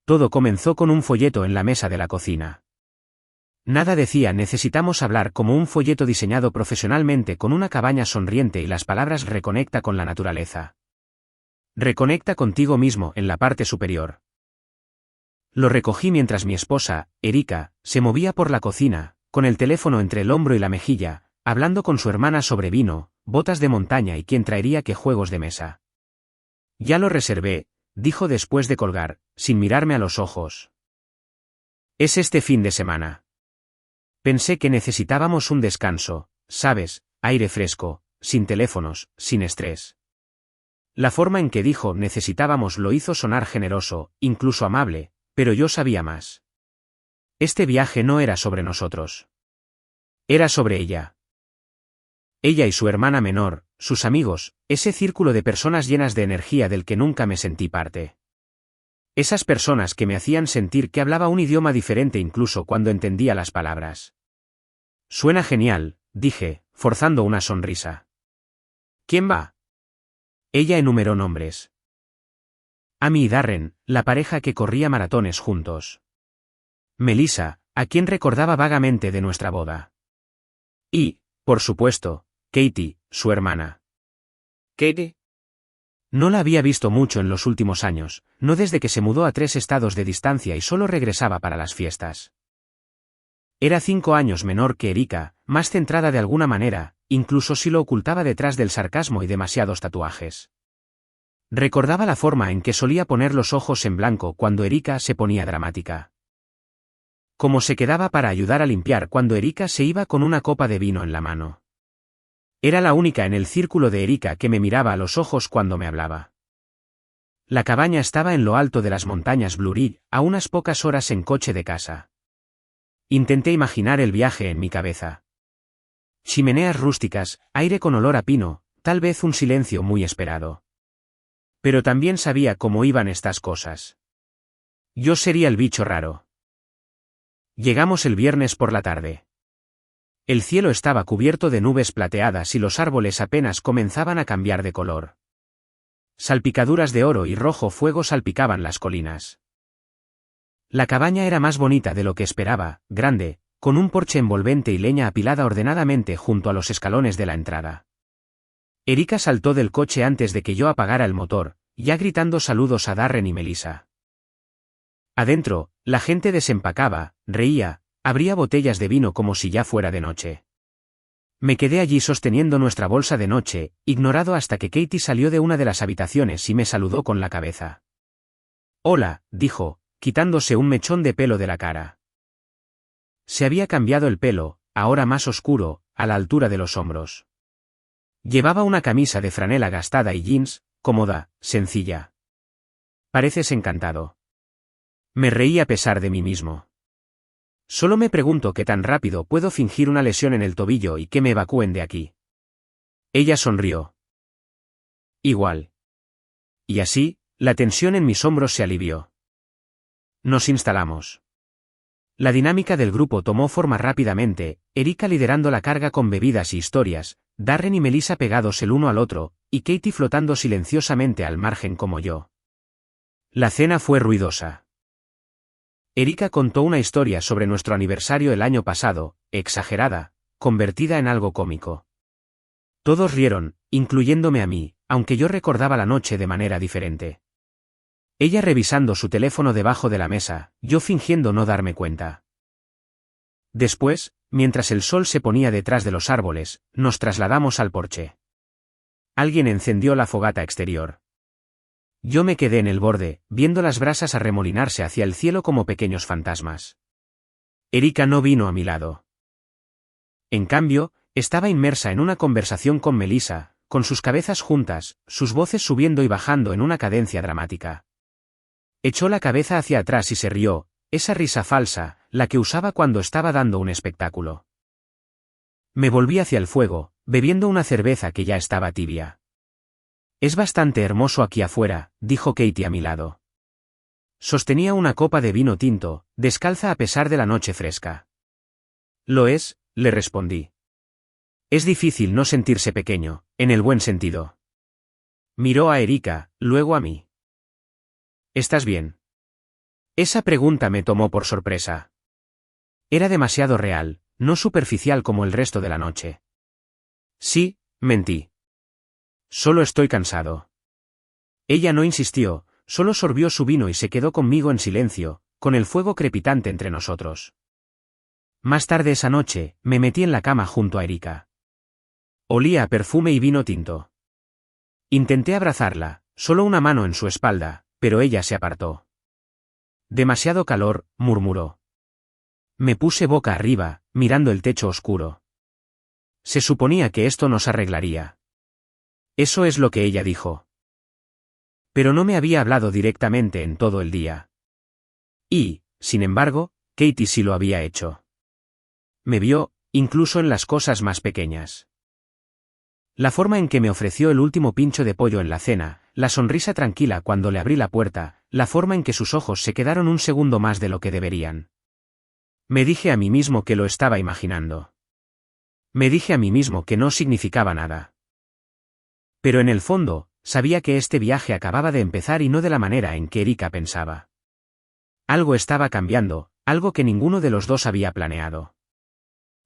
Todo comenzó con un folleto en la mesa de la cocina. Nada decía necesitamos hablar como un folleto diseñado profesionalmente con una cabaña sonriente y las palabras reconecta con la naturaleza. Reconecta contigo mismo en la parte superior. Lo recogí mientras mi esposa, Erika, se movía por la cocina, con el teléfono entre el hombro y la mejilla, hablando con su hermana sobre vino, botas de montaña y quién traería qué juegos de mesa. Ya lo reservé, dijo después de colgar, sin mirarme a los ojos. Es este fin de semana. Pensé que necesitábamos un descanso, ¿sabes? Aire fresco, sin teléfonos, sin estrés. La forma en que dijo necesitábamos lo hizo sonar generoso, incluso amable, pero yo sabía más. Este viaje no era sobre nosotros. Era sobre ella. Ella y su hermana menor, sus amigos, ese círculo de personas llenas de energía del que nunca me sentí parte. Esas personas que me hacían sentir que hablaba un idioma diferente incluso cuando entendía las palabras. Suena genial, dije, forzando una sonrisa. ¿Quién va? Ella enumeró nombres. Amy y Darren, la pareja que corría maratones juntos. Melissa, a quien recordaba vagamente de nuestra boda. Y, por supuesto, Katie, su hermana. ¿Katie? No la había visto mucho en los últimos años, no desde que se mudó a 3 estados de distancia y solo regresaba para las fiestas. Era 5 años menor que Erika, más centrada de alguna manera, incluso si lo ocultaba detrás del sarcasmo y demasiados tatuajes. Recordaba la forma en que solía poner los ojos en blanco cuando Erika se ponía dramática. Cómo se quedaba para ayudar a limpiar cuando Erika se iba con una copa de vino en la mano. Era la única en el círculo de Erika que me miraba a los ojos cuando me hablaba. La cabaña estaba en lo alto de las montañas Blue Ridge, a unas pocas horas en coche de casa. Intenté imaginar el viaje en mi cabeza. Chimeneas rústicas, aire con olor a pino, tal vez un silencio muy esperado. Pero también sabía cómo iban estas cosas. Yo sería el bicho raro. Llegamos el viernes por la tarde. El cielo estaba cubierto de nubes plateadas y los árboles apenas comenzaban a cambiar de color. Salpicaduras de oro y rojo fuego salpicaban las colinas. La cabaña era más bonita de lo que esperaba, grande, con un porche envolvente y leña apilada ordenadamente junto a los escalones de la entrada. Erika saltó del coche antes de que yo apagara el motor, ya gritando saludos a Darren y Melissa. Adentro, la gente desempacaba, reía, abría botellas de vino como si ya fuera de noche. Me quedé allí sosteniendo nuestra bolsa de noche, ignorado hasta que Katie salió de una de las habitaciones y me saludó con la cabeza. Hola, dijo, quitándose un mechón de pelo de la cara. Se había cambiado el pelo, ahora más oscuro, a la altura de los hombros. Llevaba una camisa de franela gastada y jeans, cómoda, sencilla. Pareces encantado. Me reí a pesar de mí mismo. Solo me pregunto qué tan rápido puedo fingir una lesión en el tobillo y que me evacúen de aquí. Ella sonrió. Igual. Y así, la tensión en mis hombros se alivió. Nos instalamos. La dinámica del grupo tomó forma rápidamente, Erika liderando la carga con bebidas y historias, Darren y Melissa pegados el uno al otro, y Katie flotando silenciosamente al margen como yo. La cena fue ruidosa. Erika contó una historia sobre nuestro aniversario el año pasado, exagerada, convertida en algo cómico. Todos rieron, incluyéndome a mí, aunque yo recordaba la noche de manera diferente. Ella revisando su teléfono debajo de la mesa, yo fingiendo no darme cuenta. Después, mientras el sol se ponía detrás de los árboles, nos trasladamos al porche. Alguien encendió la fogata exterior. Yo me quedé en el borde, viendo las brasas arremolinarse hacia el cielo como pequeños fantasmas. Erika no vino a mi lado. En cambio, estaba inmersa en una conversación con Melissa, con sus cabezas juntas, sus voces subiendo y bajando en una cadencia dramática. Echó la cabeza hacia atrás y se rió, esa risa falsa, la que usaba cuando estaba dando un espectáculo. Me volví hacia el fuego, bebiendo una cerveza que ya estaba tibia. Es bastante hermoso aquí afuera, dijo Katie a mi lado. Sostenía una copa de vino tinto, descalza a pesar de la noche fresca. Lo es, le respondí. Es difícil no sentirse pequeño, en el buen sentido. Miró a Erika, luego a mí. ¿Estás bien? Esa pregunta me tomó por sorpresa. Era demasiado real, no superficial como el resto de la noche. Sí, mentí. Solo estoy cansado. Ella no insistió, solo sorbió su vino y se quedó conmigo en silencio, con el fuego crepitante entre nosotros. Más tarde esa noche, me metí en la cama junto a Erika. Olía a perfume y vino tinto. Intenté abrazarla, solo una mano en su espalda, pero ella se apartó. Demasiado calor, murmuró. Me puse boca arriba, mirando el techo oscuro. Se suponía que esto nos arreglaría. Eso es lo que ella dijo. Pero no me había hablado directamente en todo el día. Y, sin embargo, Katie sí lo había hecho. Me vio, incluso en las cosas más pequeñas. La forma en que me ofreció el último pincho de pollo en la cena, la sonrisa tranquila cuando le abrí la puerta, la forma en que sus ojos se quedaron un segundo más de lo que deberían. Me dije a mí mismo que lo estaba imaginando. Me dije a mí mismo que no significaba nada. Pero en el fondo, sabía que este viaje acababa de empezar y no de la manera en que Erika pensaba. Algo estaba cambiando, algo que ninguno de los dos había planeado.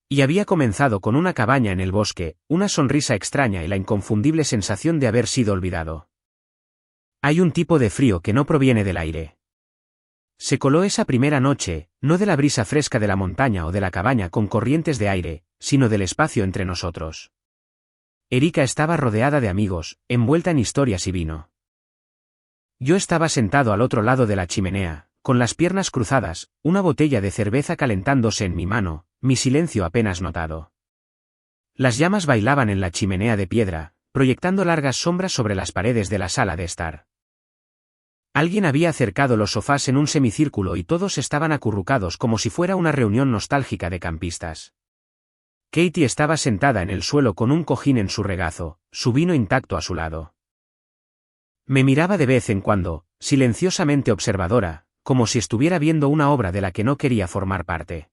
Y había comenzado con una cabaña en el bosque, una sonrisa extraña y la inconfundible sensación de haber sido olvidado. Hay un tipo de frío que no proviene del aire. Se coló esa primera noche, no de la brisa fresca de la montaña o de la cabaña con corrientes de aire, sino del espacio entre nosotros. Erika estaba rodeada de amigos, envuelta en historias y vino. Yo estaba sentado al otro lado de la chimenea, con las piernas cruzadas, una botella de cerveza calentándose en mi mano, mi silencio apenas notado. Las llamas bailaban en la chimenea de piedra, proyectando largas sombras sobre las paredes de la sala de estar. Alguien había acercado los sofás en un semicírculo y todos estaban acurrucados como si fuera una reunión nostálgica de campistas. Katie estaba sentada en el suelo con un cojín en su regazo, su vino intacto a su lado. Me miraba de vez en cuando, silenciosamente observadora, como si estuviera viendo una obra de la que no quería formar parte.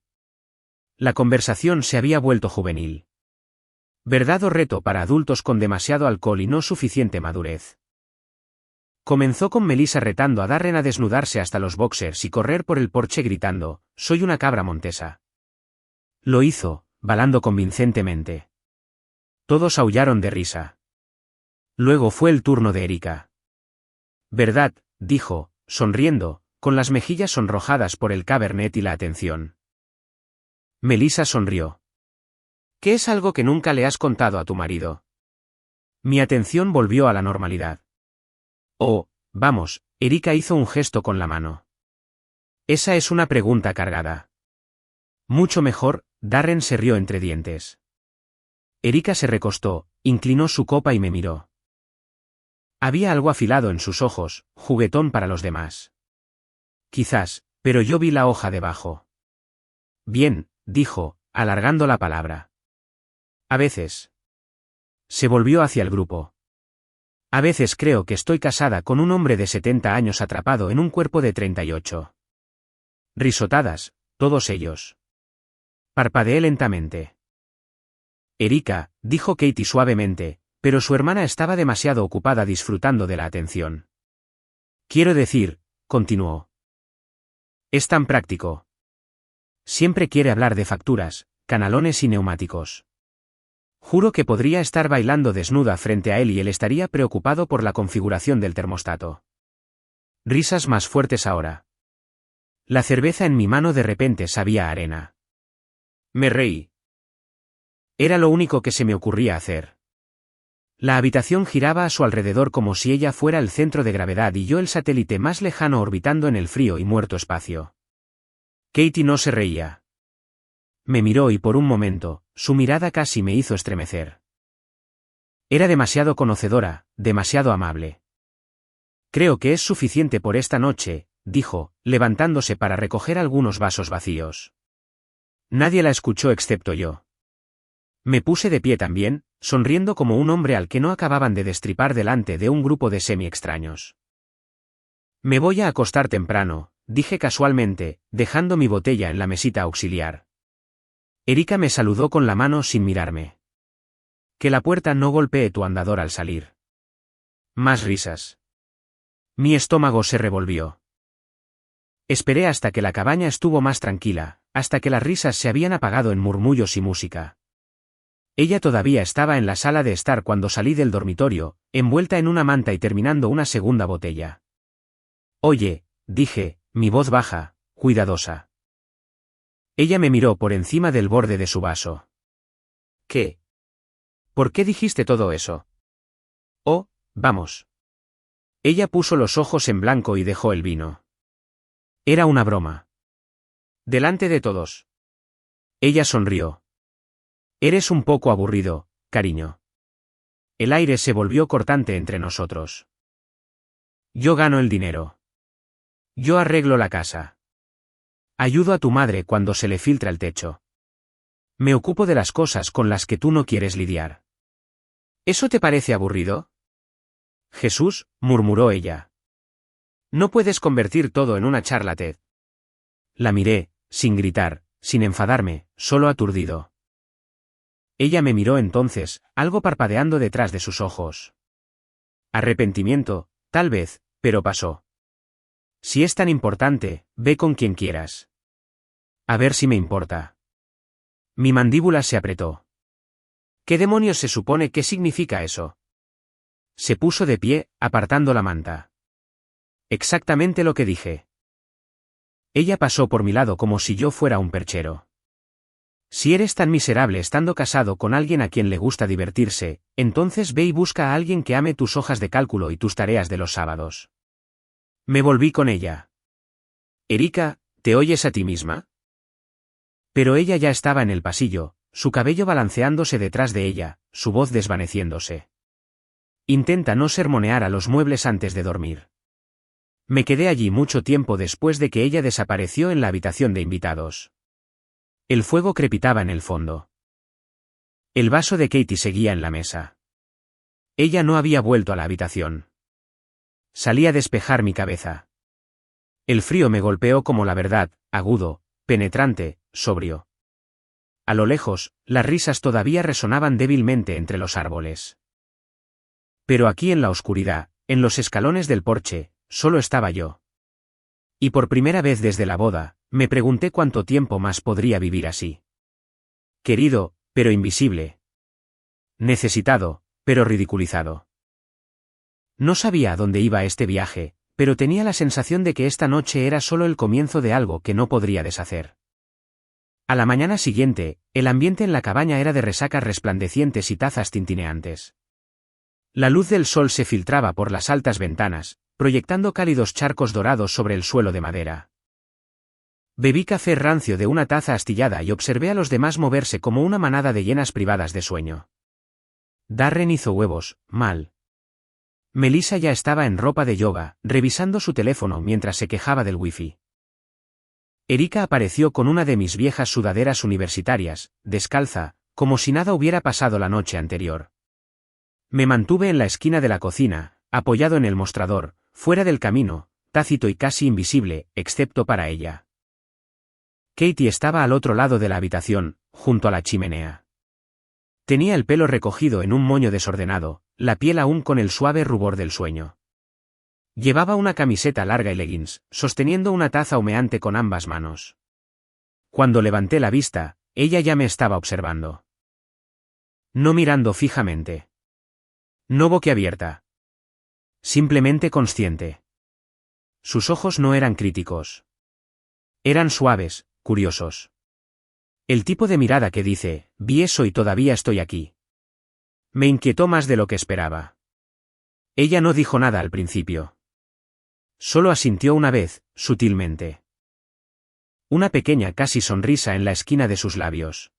La conversación se había vuelto juvenil. ¿Verdad o reto para adultos con demasiado alcohol y no suficiente madurez? Comenzó con Melissa retando a Darren a desnudarse hasta los boxers y correr por el porche gritando, «Soy una cabra montesa». Lo hizo, balando convincentemente. Todos aullaron de risa. Luego fue el turno de Erika. «¿Verdad?», dijo, sonriendo, con las mejillas sonrojadas por el cabernet y la atención. Melissa sonrió. «¿Qué es algo que nunca le has contado a tu marido?». Mi atención volvió a la normalidad. «Oh, vamos», Erika hizo un gesto con la mano. «Esa es una pregunta cargada». «Mucho mejor», Darren se rió entre dientes. Erika se recostó, inclinó su copa y me miró. Había algo afilado en sus ojos, juguetón para los demás. Quizás, pero yo vi la hoja debajo. «Bien», dijo, alargando la palabra. «A veces». Se volvió hacia el grupo. «A veces creo que estoy casada con un hombre de 70 años atrapado en un cuerpo de 38. Risotadas, todos ellos. Parpadeé lentamente. «Erika», dijo Katie suavemente, pero su hermana estaba demasiado ocupada disfrutando de la atención. «Quiero decir», continuó. «Es tan práctico. Siempre quiere hablar de facturas, canalones y neumáticos. Juro que podría estar bailando desnuda frente a él y él estaría preocupado por la configuración del termostato». Risas más fuertes ahora. La cerveza en mi mano de repente sabía a arena. Me reí. Era lo único que se me ocurría hacer. La habitación giraba a su alrededor como si ella fuera el centro de gravedad y yo el satélite más lejano orbitando en el frío y muerto espacio. Katie no se reía. Me miró y por un momento, su mirada casi me hizo estremecer. Era demasiado conocedora, demasiado amable. «Creo que es suficiente por esta noche», dijo, levantándose para recoger algunos vasos vacíos. Nadie la escuchó excepto yo. Me puse de pie también, sonriendo como un hombre al que no acababan de destripar delante de un grupo de semi-extraños. «Me voy a acostar temprano», dije casualmente, dejando mi botella en la mesita auxiliar. Erika me saludó con la mano sin mirarme. «Que la puerta no golpee tu andador al salir». Más risas. Mi estómago se revolvió. Esperé hasta que la cabaña estuvo más tranquila, hasta que las risas se habían apagado en murmullos y música. Ella todavía estaba en la sala de estar cuando salí del dormitorio, envuelta en una manta y terminando una segunda botella. Oye, dije, mi voz baja, cuidadosa. Ella me miró por encima del borde de su vaso. ¿Qué? ¿Por qué dijiste todo eso? Oh, vamos. Ella puso los ojos en blanco y dejó el vino. Era una broma. Delante de todos. Ella sonrió. Eres un poco aburrido, cariño. El aire se volvió cortante entre nosotros. Yo gano el dinero. Yo arreglo la casa. Ayudo a tu madre cuando se le filtra el techo. Me ocupo de las cosas con las que tú no quieres lidiar. ¿Eso te parece aburrido? Jesús, murmuró ella. No puedes convertir todo en una charla TED. La miré, sin gritar, sin enfadarme, solo aturdido. Ella me miró entonces, algo parpadeando detrás de sus ojos. Arrepentimiento, tal vez, pero pasó. Si es tan importante, ve con quien quieras. A ver si me importa. Mi mandíbula se apretó. ¿Qué demonios se supone que significa eso? Se puso de pie, apartando la manta. Exactamente lo que dije. Ella pasó por mi lado como si yo fuera un perchero. Si eres tan miserable estando casado con alguien a quien le gusta divertirse, entonces ve y busca a alguien que ame tus hojas de cálculo y tus tareas de los sábados. Me volví con ella. Erika, ¿te oyes a ti misma? Pero ella ya estaba en el pasillo, su cabello balanceándose detrás de ella, su voz desvaneciéndose. Intenta no sermonear a los muebles antes de dormir. Me quedé allí mucho tiempo después de que ella desapareció en la habitación de invitados. El fuego crepitaba en el fondo. El vaso de Katie seguía en la mesa. Ella no había vuelto a la habitación. Salí a despejar mi cabeza. El frío me golpeó como la verdad, agudo, penetrante, sobrio. A lo lejos, las risas todavía resonaban débilmente entre los árboles. Pero aquí en la oscuridad, en los escalones del porche, solo estaba yo. Y por primera vez desde la boda, me pregunté cuánto tiempo más podría vivir así. Querido, pero invisible. Necesitado, pero ridiculizado. No sabía a dónde iba este viaje, pero tenía la sensación de que esta noche era solo el comienzo de algo que no podría deshacer. A la mañana siguiente, el ambiente en la cabaña era de resacas resplandecientes y tazas tintineantes. La luz del sol se filtraba por las altas ventanas, proyectando cálidos charcos dorados sobre el suelo de madera. Bebí café rancio de una taza astillada y observé a los demás moverse como una manada de hienas privadas de sueño. Darren hizo huevos, mal. Melissa ya estaba en ropa de yoga, revisando su teléfono mientras se quejaba del wifi. Erika apareció con una de mis viejas sudaderas universitarias, descalza, como si nada hubiera pasado la noche anterior. Me mantuve en la esquina de la cocina, apoyado en el mostrador, fuera del camino, tácito y casi invisible, excepto para ella. Katie estaba al otro lado de la habitación, junto a la chimenea. Tenía el pelo recogido en un moño desordenado, la piel aún con el suave rubor del sueño. Llevaba una camiseta larga y leggings, sosteniendo una taza humeante con ambas manos. Cuando levanté la vista, ella ya me estaba observando. No mirando fijamente. No boquiabierta. Simplemente consciente. Sus ojos no eran críticos. Eran suaves, curiosos. El tipo de mirada que dice, vi eso y todavía estoy aquí. Me inquietó más de lo que esperaba. Ella no dijo nada al principio. Solo asintió una vez, sutilmente. Una pequeña casi sonrisa en la esquina de sus labios.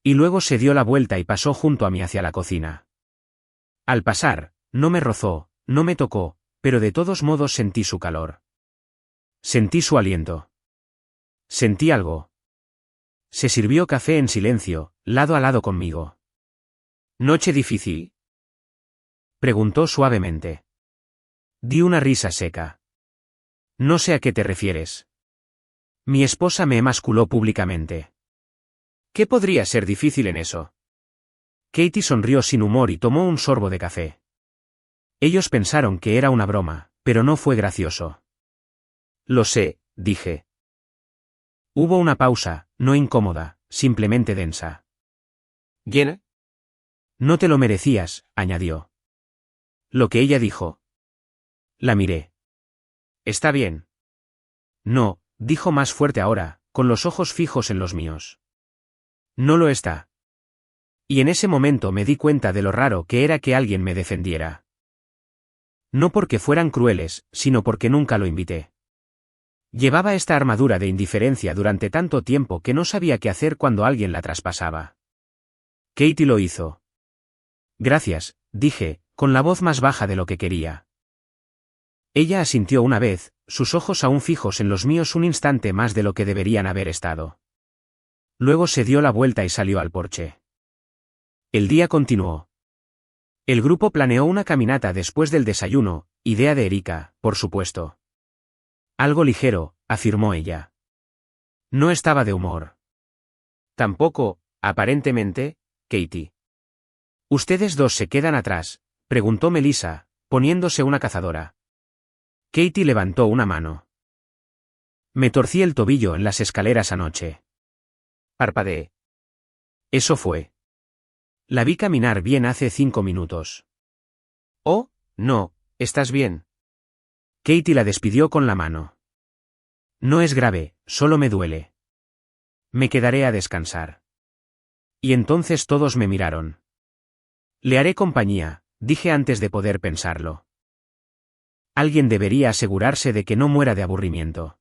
Y luego se dio la vuelta y pasó junto a mí hacia la cocina. Al pasar, no me rozó, no me tocó, pero de todos modos sentí su calor. Sentí su aliento. Sentí algo. Se sirvió café en silencio, lado a lado conmigo. ¿Noche difícil?, preguntó suavemente. Di una risa seca. No sé a qué te refieres. Mi esposa me emasculó públicamente. ¿Qué podría ser difícil en eso? Katie sonrió sin humor y tomó un sorbo de café. Ellos pensaron que era una broma, pero no fue gracioso. Lo sé, dije. Hubo una pausa, no incómoda, simplemente densa. ¿Llena? No te lo merecías, añadió. Lo que ella dijo. La miré. Está bien. No, dijo más fuerte ahora, con los ojos fijos en los míos. No lo está. Y en ese momento me di cuenta de lo raro que era que alguien me defendiera. No porque fueran crueles, sino porque nunca lo invité. Llevaba esta armadura de indiferencia durante tanto tiempo que no sabía qué hacer cuando alguien la traspasaba. Katie lo hizo. Gracias, dije, con la voz más baja de lo que quería. Ella asintió una vez, sus ojos aún fijos en los míos un instante más de lo que deberían haber estado. Luego se dio la vuelta y salió al porche. El día continuó. El grupo planeó una caminata después del desayuno, idea de Erika, por supuesto. Algo ligero, afirmó ella. No estaba de humor. Tampoco, aparentemente, Katie. ¿Ustedes dos se quedan atrás?, preguntó Melissa, poniéndose una cazadora. Katie levantó una mano. Me torcí el tobillo en las escaleras anoche. Parpadeé. Eso fue. La vi caminar bien hace 5 minutos. Oh, no, ¿estás bien? Katie la despidió con la mano. No es grave, solo me duele. Me quedaré a descansar. Y entonces todos me miraron. Le haré compañía, dije antes de poder pensarlo. Alguien debería asegurarse de que no muera de aburrimiento.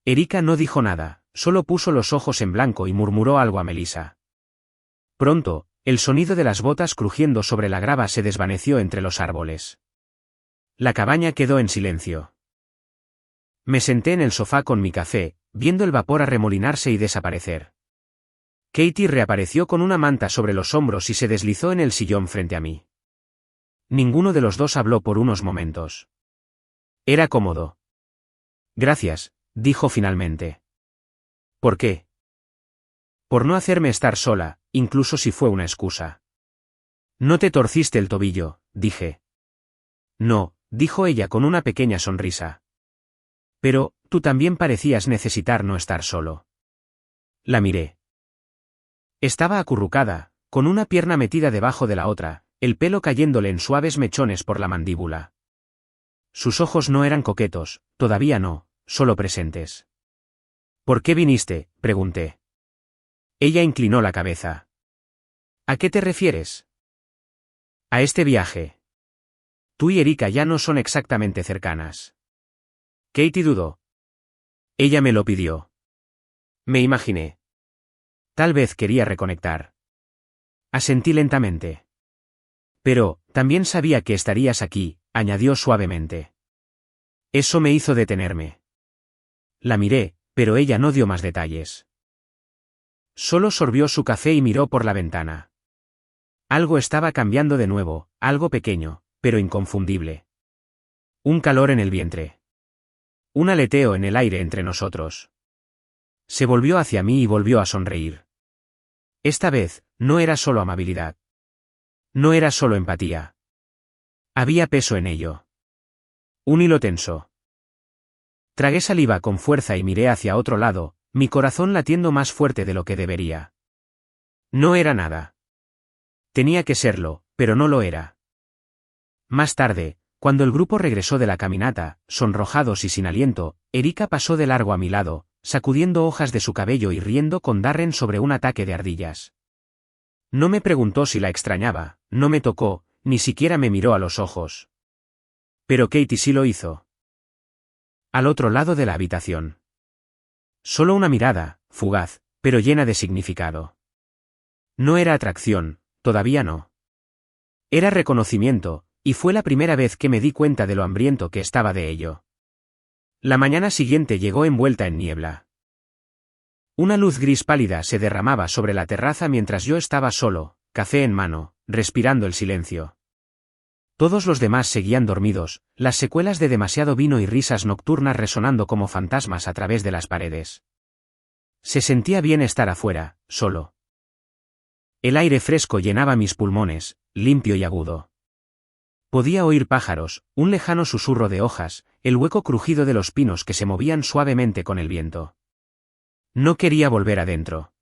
Erika no dijo nada, solo puso los ojos en blanco y murmuró algo a Melissa. Pronto, el sonido de las botas crujiendo sobre la grava se desvaneció entre los árboles. La cabaña quedó en silencio. Me senté en el sofá con mi café, viendo el vapor arremolinarse y desaparecer. Katie reapareció con una manta sobre los hombros y se deslizó en el sillón frente a mí. Ninguno de los dos habló por unos momentos. Era cómodo. Gracias, dijo finalmente. ¿Por qué? Por no hacerme estar sola, incluso si fue una excusa. No te torciste el tobillo, dije. No, dijo ella con una pequeña sonrisa. Pero, tú también parecías necesitar no estar solo. La miré. Estaba acurrucada, con una pierna metida debajo de la otra, el pelo cayéndole en suaves mechones por la mandíbula. Sus ojos no eran coquetos, todavía no, solo presentes. ¿Por qué viniste?, pregunté. Ella inclinó la cabeza. ¿A qué te refieres? A este viaje. Tú y Erika ya no son exactamente cercanas. Katie dudó. Ella me lo pidió. Me imaginé. Tal vez quería reconectar. Asentí lentamente. Pero, también sabía que estarías aquí, añadió suavemente. Eso me hizo detenerme. La miré, pero ella no dio más detalles. Solo sorbió su café y miró por la ventana. Algo estaba cambiando de nuevo, algo pequeño, pero inconfundible. Un calor en el vientre. Un aleteo en el aire entre nosotros. Se volvió hacia mí y volvió a sonreír. Esta vez, no era solo amabilidad. No era solo empatía. Había peso en ello. Un hilo tenso. Tragué saliva con fuerza y miré hacia otro lado, mi corazón latiendo más fuerte de lo que debería. No era nada. Tenía que serlo, pero no lo era. Más tarde, cuando el grupo regresó de la caminata, sonrojados y sin aliento, Erika pasó de largo a mi lado, sacudiendo hojas de su cabello y riendo con Darren sobre un ataque de ardillas. No me preguntó si la extrañaba, no me tocó, ni siquiera me miró a los ojos. Pero Katie sí lo hizo. Al otro lado de la habitación. Solo una mirada, fugaz, pero llena de significado. No era atracción, todavía no. Era reconocimiento, y fue la primera vez que me di cuenta de lo hambriento que estaba de ello. La mañana siguiente llegó envuelta en niebla. Una luz gris pálida se derramaba sobre la terraza mientras yo estaba solo, café en mano, respirando el silencio. Todos los demás seguían dormidos, las secuelas de demasiado vino y risas nocturnas resonando como fantasmas a través de las paredes. Se sentía bien estar afuera, solo. El aire fresco llenaba mis pulmones, limpio y agudo. Podía oír pájaros, un lejano susurro de hojas, el hueco crujido de los pinos que se movían suavemente con el viento. No quería volver adentro.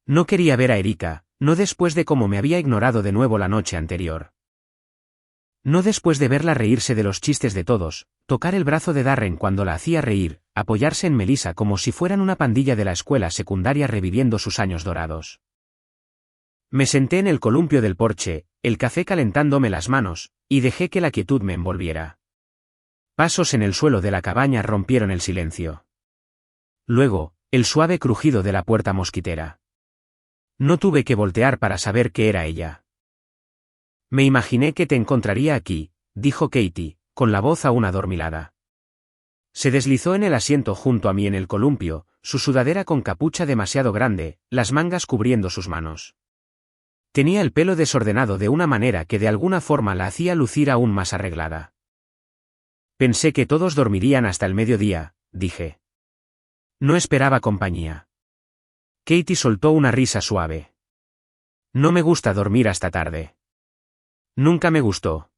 No quería ver a Erika, no después de cómo me había ignorado de nuevo la noche anterior. No después de verla reírse de los chistes de todos, tocar el brazo de Darren cuando la hacía reír, apoyarse en Melissa como si fueran una pandilla de la escuela secundaria reviviendo sus años dorados. Me senté en el columpio del porche, el café calentándome las manos, y dejé que la quietud me envolviera. Pasos en el suelo de la cabaña rompieron el silencio. Luego, el suave crujido de la puerta mosquitera. No tuve que voltear para saber que era ella. Me imaginé que te encontraría aquí, dijo Katie, con la voz aún adormilada. Se deslizó en el asiento junto a mí en el columpio, su sudadera con capucha demasiado grande, las mangas cubriendo sus manos. Tenía el pelo desordenado de una manera que de alguna forma la hacía lucir aún más arreglada. Pensé que todos dormirían hasta el mediodía, dije. No esperaba compañía. Katie soltó una risa suave. No me gusta dormir hasta tarde. Nunca me gustó.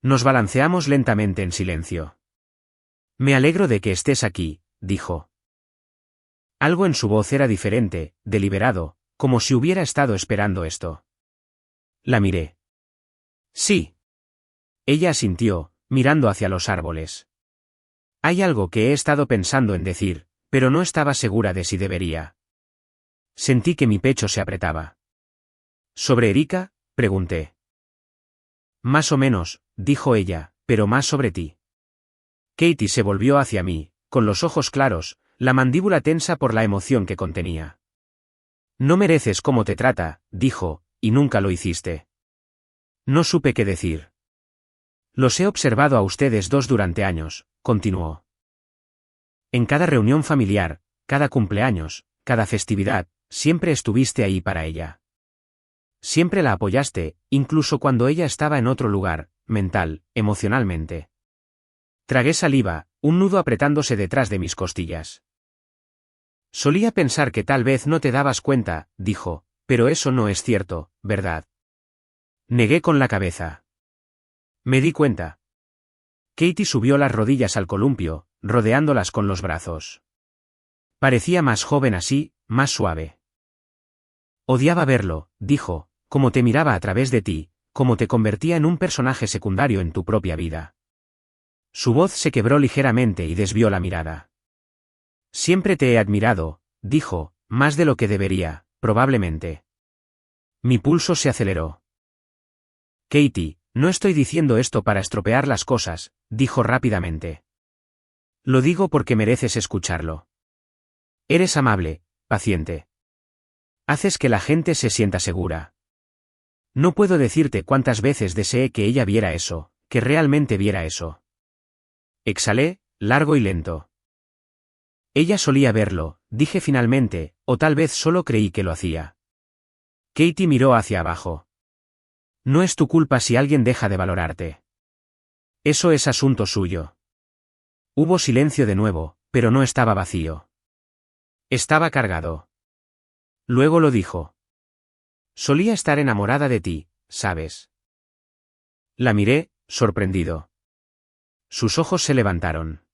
Nos balanceamos lentamente en silencio. Me alegro de que estés aquí, dijo. Algo en su voz era diferente, deliberado, como si hubiera estado esperando esto. La miré. Sí. Ella asintió, mirando hacia los árboles. Hay algo que he estado pensando en decir, pero no estaba segura de si debería. Sentí que mi pecho se apretaba. ¿Sobre Erika?, pregunté. Más o menos, dijo ella, pero más sobre ti. Katie se volvió hacia mí, con los ojos claros, la mandíbula tensa por la emoción que contenía. No mereces cómo te trata, dijo, y nunca lo hiciste. No supe qué decir. Los he observado a ustedes dos durante años, continuó. En cada reunión familiar, cada cumpleaños, cada festividad, siempre estuviste ahí para ella. Siempre la apoyaste, incluso cuando ella estaba en otro lugar, mental, emocionalmente. Tragué saliva, un nudo apretándose detrás de mis costillas. Solía pensar que tal vez no te dabas cuenta, dijo, pero eso no es cierto, ¿verdad? Negué con la cabeza. Me di cuenta. Katie subió las rodillas al columpio, rodeándolas con los brazos. Parecía más joven así, más suave. Odiaba verlo, dijo, como te miraba a través de ti, como te convertía en un personaje secundario en tu propia vida. Su voz se quebró ligeramente y desvió la mirada. Siempre te he admirado, dijo, más de lo que debería, probablemente. Mi pulso se aceleró. Katie, no estoy diciendo esto para estropear las cosas, dijo rápidamente. Lo digo porque mereces escucharlo. Eres amable, paciente. Haces que la gente se sienta segura. No puedo decirte cuántas veces deseé que ella viera eso, que realmente viera eso. Exhalé, largo y lento. Ella solía verlo, dije finalmente, o tal vez solo creí que lo hacía. Katie miró hacia abajo. No es tu culpa si alguien deja de valorarte. Eso es asunto suyo. Hubo silencio de nuevo, pero no estaba vacío. Estaba cargado. Luego lo dijo. Solía estar enamorada de ti, ¿sabes? La miré, sorprendido. Sus ojos se levantaron.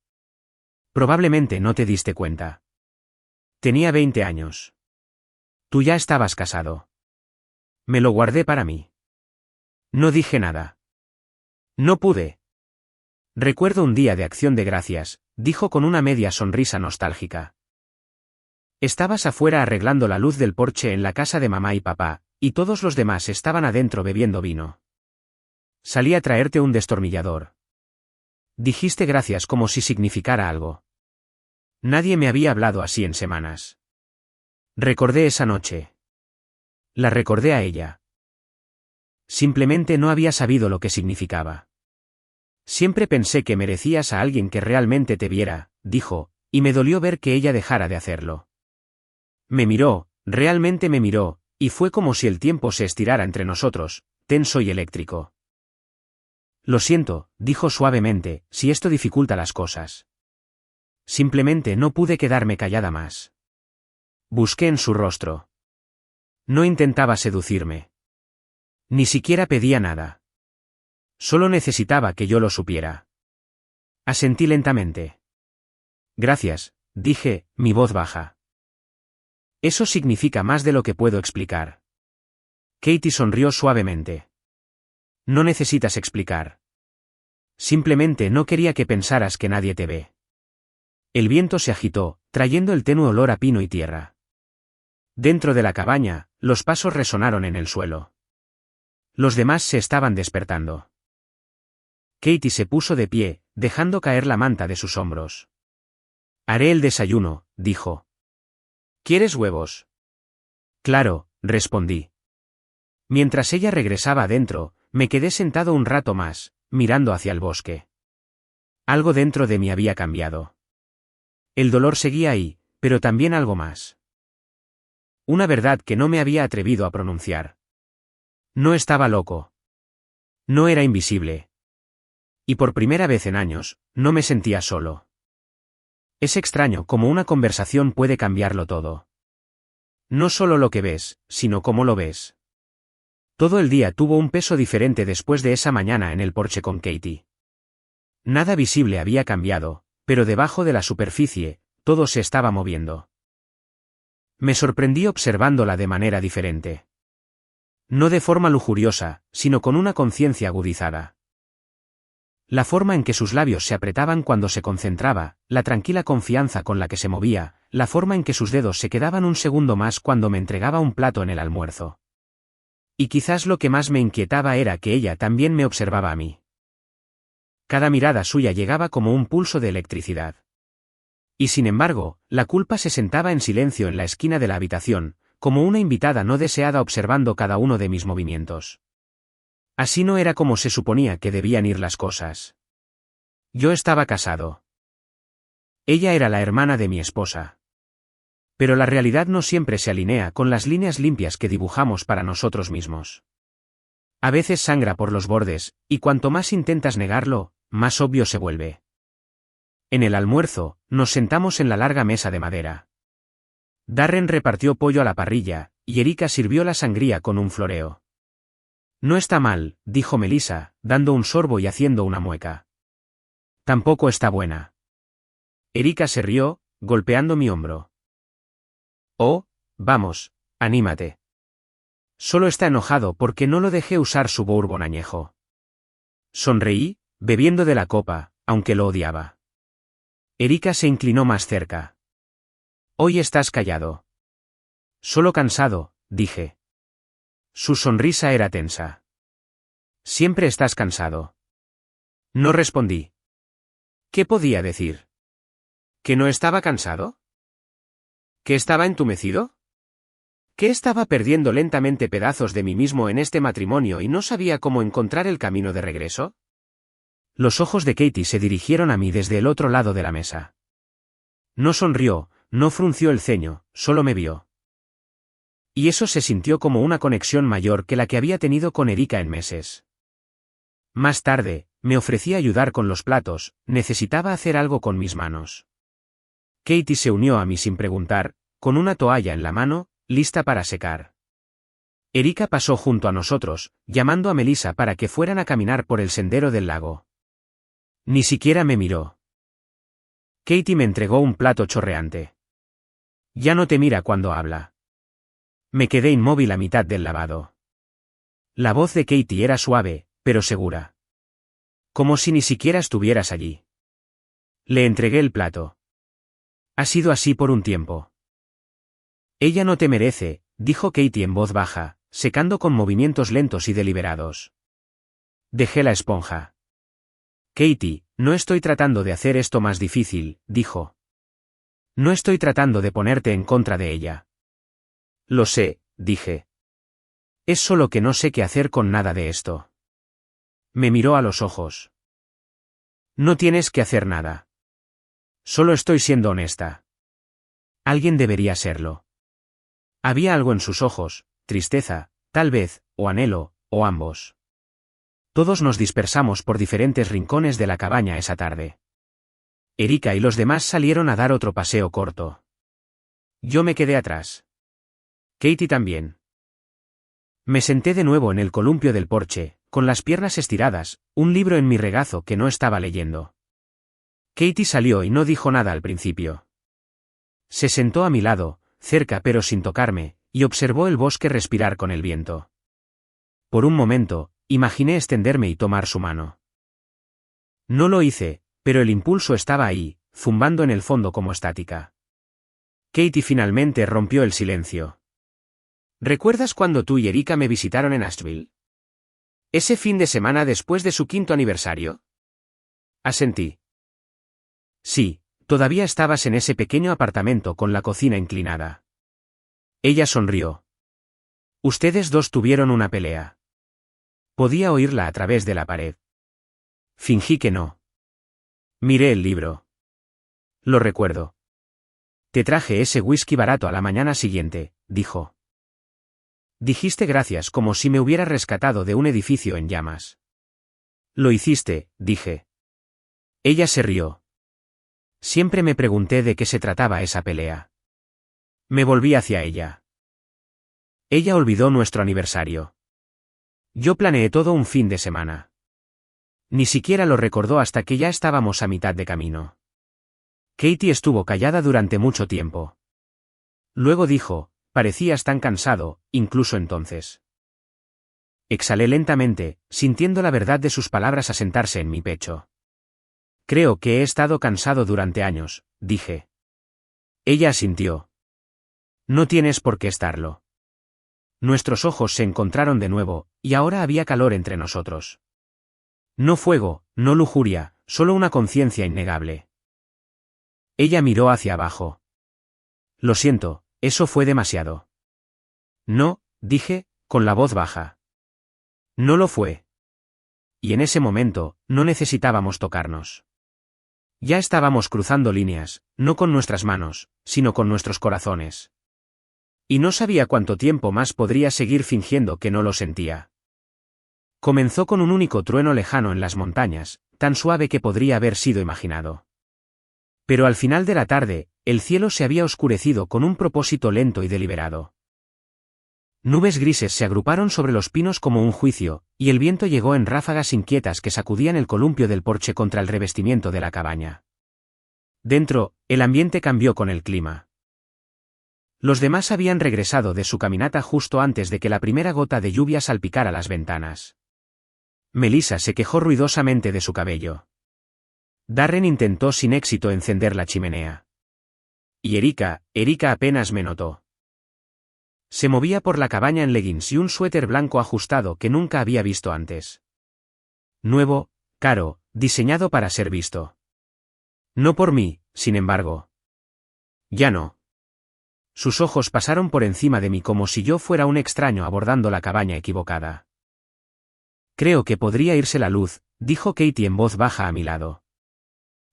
Probablemente no te diste cuenta. Tenía 20 años. Tú ya estabas casado. Me lo guardé para mí. No dije nada. No pude. Recuerdo un día de Acción de Gracias, dijo con una media sonrisa nostálgica. Estabas afuera arreglando la luz del porche en la casa de mamá y papá, y todos los demás estaban adentro bebiendo vino. Salí a traerte un destornillador. Dijiste gracias como si significara algo. Nadie me había hablado así en semanas. Recordé esa noche. La recordé a ella. Simplemente no había sabido lo que significaba. Siempre pensé que merecías a alguien que realmente te viera, dijo, y me dolió ver que ella dejara de hacerlo. Me miró, realmente me miró, y fue como si el tiempo se estirara entre nosotros, tenso y eléctrico. Lo siento, dijo suavemente, si esto dificulta las cosas. Simplemente no pude quedarme callada más. Busqué en su rostro. No intentaba seducirme. Ni siquiera pedía nada. Solo necesitaba que yo lo supiera. Asentí lentamente. Gracias, dije, mi voz baja. Eso significa más de lo que puedo explicar. Katie sonrió suavemente. No necesitas explicar. Simplemente no quería que pensaras que nadie te ve. El viento se agitó, trayendo el tenue olor a pino y tierra. Dentro de la cabaña, los pasos resonaron en el suelo. Los demás se estaban despertando. Katie se puso de pie, dejando caer la manta de sus hombros. Haré el desayuno, dijo. ¿Quieres huevos? Claro, respondí. Mientras ella regresaba adentro, me quedé sentado un rato más, mirando hacia el bosque. Algo dentro de mí había cambiado. El dolor seguía ahí, pero también algo más. Una verdad que no me había atrevido a pronunciar. No estaba loco. No era invisible. Y por primera vez en años, no me sentía solo. Es extraño cómo una conversación puede cambiarlo todo. No solo lo que ves, sino cómo lo ves. Todo el día tuvo un peso diferente después de esa mañana en el porche con Katie. Nada visible había cambiado, pero debajo de la superficie, todo se estaba moviendo. Me sorprendí observándola de manera diferente. No de forma lujuriosa, sino con una conciencia agudizada. La forma en que sus labios se apretaban cuando se concentraba, la tranquila confianza con la que se movía, la forma en que sus dedos se quedaban un segundo más cuando me entregaba un plato en el almuerzo. Y quizás lo que más me inquietaba era que ella también me observaba a mí. Cada mirada suya llegaba como un pulso de electricidad. Y sin embargo, la culpa se sentaba en silencio en la esquina de la habitación, como una invitada no deseada observando cada uno de mis movimientos. Así no era como se suponía que debían ir las cosas. Yo estaba casado. Ella era la hermana de mi esposa. Pero la realidad no siempre se alinea con las líneas limpias que dibujamos para nosotros mismos. A veces sangra por los bordes, y cuanto más intentas negarlo, más obvio se vuelve. En el almuerzo, nos sentamos en la larga mesa de madera. Darren repartió pollo a la parrilla, y Erika sirvió la sangría con un floreo. No está mal, dijo Melissa, dando un sorbo y haciendo una mueca. Tampoco está buena. Erika se rió, golpeando mi hombro. Oh, vamos, anímate. Solo está enojado porque no lo dejé usar su bourbon añejo. Sonreí, bebiendo de la copa, aunque lo odiaba. Erika se inclinó más cerca. Hoy estás callado. Solo cansado, dije. Su sonrisa era tensa. Siempre estás cansado. No respondí. ¿Qué podía decir? ¿Que no estaba cansado? ¿Que estaba entumecido? ¿Que estaba perdiendo lentamente pedazos de mí mismo en este matrimonio y no sabía cómo encontrar el camino de regreso? Los ojos de Katie se dirigieron a mí desde el otro lado de la mesa. No sonrió, no frunció el ceño, solo me vio. Y eso se sintió como una conexión mayor que la que había tenido con Erika en meses. Más tarde, me ofrecí a ayudar con los platos, necesitaba hacer algo con mis manos. Katie se unió a mí sin preguntar, con una toalla en la mano, lista para secar. Erika pasó junto a nosotros, llamando a Melissa para que fueran a caminar por el sendero del lago. Ni siquiera me miró. Katie me entregó un plato chorreante. Ya no te mira cuando habla. Me quedé inmóvil a mitad del lavado. La voz de Katie era suave, pero segura. Como si ni siquiera estuvieras allí. Le entregué el plato. Ha sido así por un tiempo. Ella no te merece, dijo Katie en voz baja, secando con movimientos lentos y deliberados. Dejé la esponja. Katie, no estoy tratando de hacer esto más difícil, dijo. No estoy tratando de ponerte en contra de ella. Lo sé, dije. Es solo que no sé qué hacer con nada de esto. Me miró a los ojos. No tienes que hacer nada. Solo estoy siendo honesta. Alguien debería serlo. Había algo en sus ojos, tristeza, tal vez, o anhelo, o ambos. Todos nos dispersamos por diferentes rincones de la cabaña esa tarde. Erika y los demás salieron a dar otro paseo corto. Yo me quedé atrás. Katie también. Me senté de nuevo en el columpio del porche, con las piernas estiradas, un libro en mi regazo que no estaba leyendo. Katie salió y no dijo nada al principio. Se sentó a mi lado, cerca pero sin tocarme, y observó el bosque respirar con el viento. Por un momento, imaginé extenderme y tomar su mano. No lo hice, pero el impulso estaba ahí, zumbando en el fondo como estática. Katie finalmente rompió el silencio. ¿Recuerdas cuando tú y Erika me visitaron en Asheville? Ese fin de semana después de su 5º aniversario. Asentí. Sí, todavía estabas en ese pequeño apartamento con la cocina inclinada. Ella sonrió. Ustedes dos tuvieron una pelea. Podía oírla a través de la pared. Fingí que no. Miré el libro. Lo recuerdo. Te traje ese whisky barato a la mañana siguiente, dijo. Dijiste gracias como si me hubiera rescatado de un edificio en llamas. Lo hiciste, dije. Ella se rió. Siempre me pregunté de qué se trataba esa pelea. Me volví hacia ella. Ella olvidó nuestro aniversario. Yo planeé todo un fin de semana. Ni siquiera lo recordó hasta que ya estábamos a mitad de camino. Katie estuvo callada durante mucho tiempo. Luego dijo, parecías tan cansado, incluso entonces. Exhalé lentamente, sintiendo la verdad de sus palabras asentarse en mi pecho. Creo que he estado cansado durante años, dije. Ella asintió. No tienes por qué estarlo. Nuestros ojos se encontraron de nuevo, y ahora había calor entre nosotros. No fuego, no lujuria, solo una conciencia innegable. Ella miró hacia abajo. Lo siento, eso fue demasiado. No, dije, con la voz baja. No lo fue. Y en ese momento, no necesitábamos tocarnos. Ya estábamos cruzando líneas, no con nuestras manos, sino con nuestros corazones. Y no sabía cuánto tiempo más podría seguir fingiendo que no lo sentía. Comenzó con un único trueno lejano en las montañas, tan suave que podría haber sido imaginado. Pero al final de la tarde, el cielo se había oscurecido con un propósito lento y deliberado. Nubes grises se agruparon sobre los pinos como un juicio, y el viento llegó en ráfagas inquietas que sacudían el columpio del porche contra el revestimiento de la cabaña. Dentro, el ambiente cambió con el clima. Los demás habían regresado de su caminata justo antes de que la primera gota de lluvia salpicara las ventanas. Melissa se quejó ruidosamente de su cabello. Darren intentó sin éxito encender la chimenea. Y Erika apenas me notó. Se movía por la cabaña en leggings y un suéter blanco ajustado que nunca había visto antes. Nuevo, caro, diseñado para ser visto. No por mí, sin embargo. Ya no. Sus ojos pasaron por encima de mí como si yo fuera un extraño abordando la cabaña equivocada. Creo que podría irse la luz, dijo Katie en voz baja a mi lado.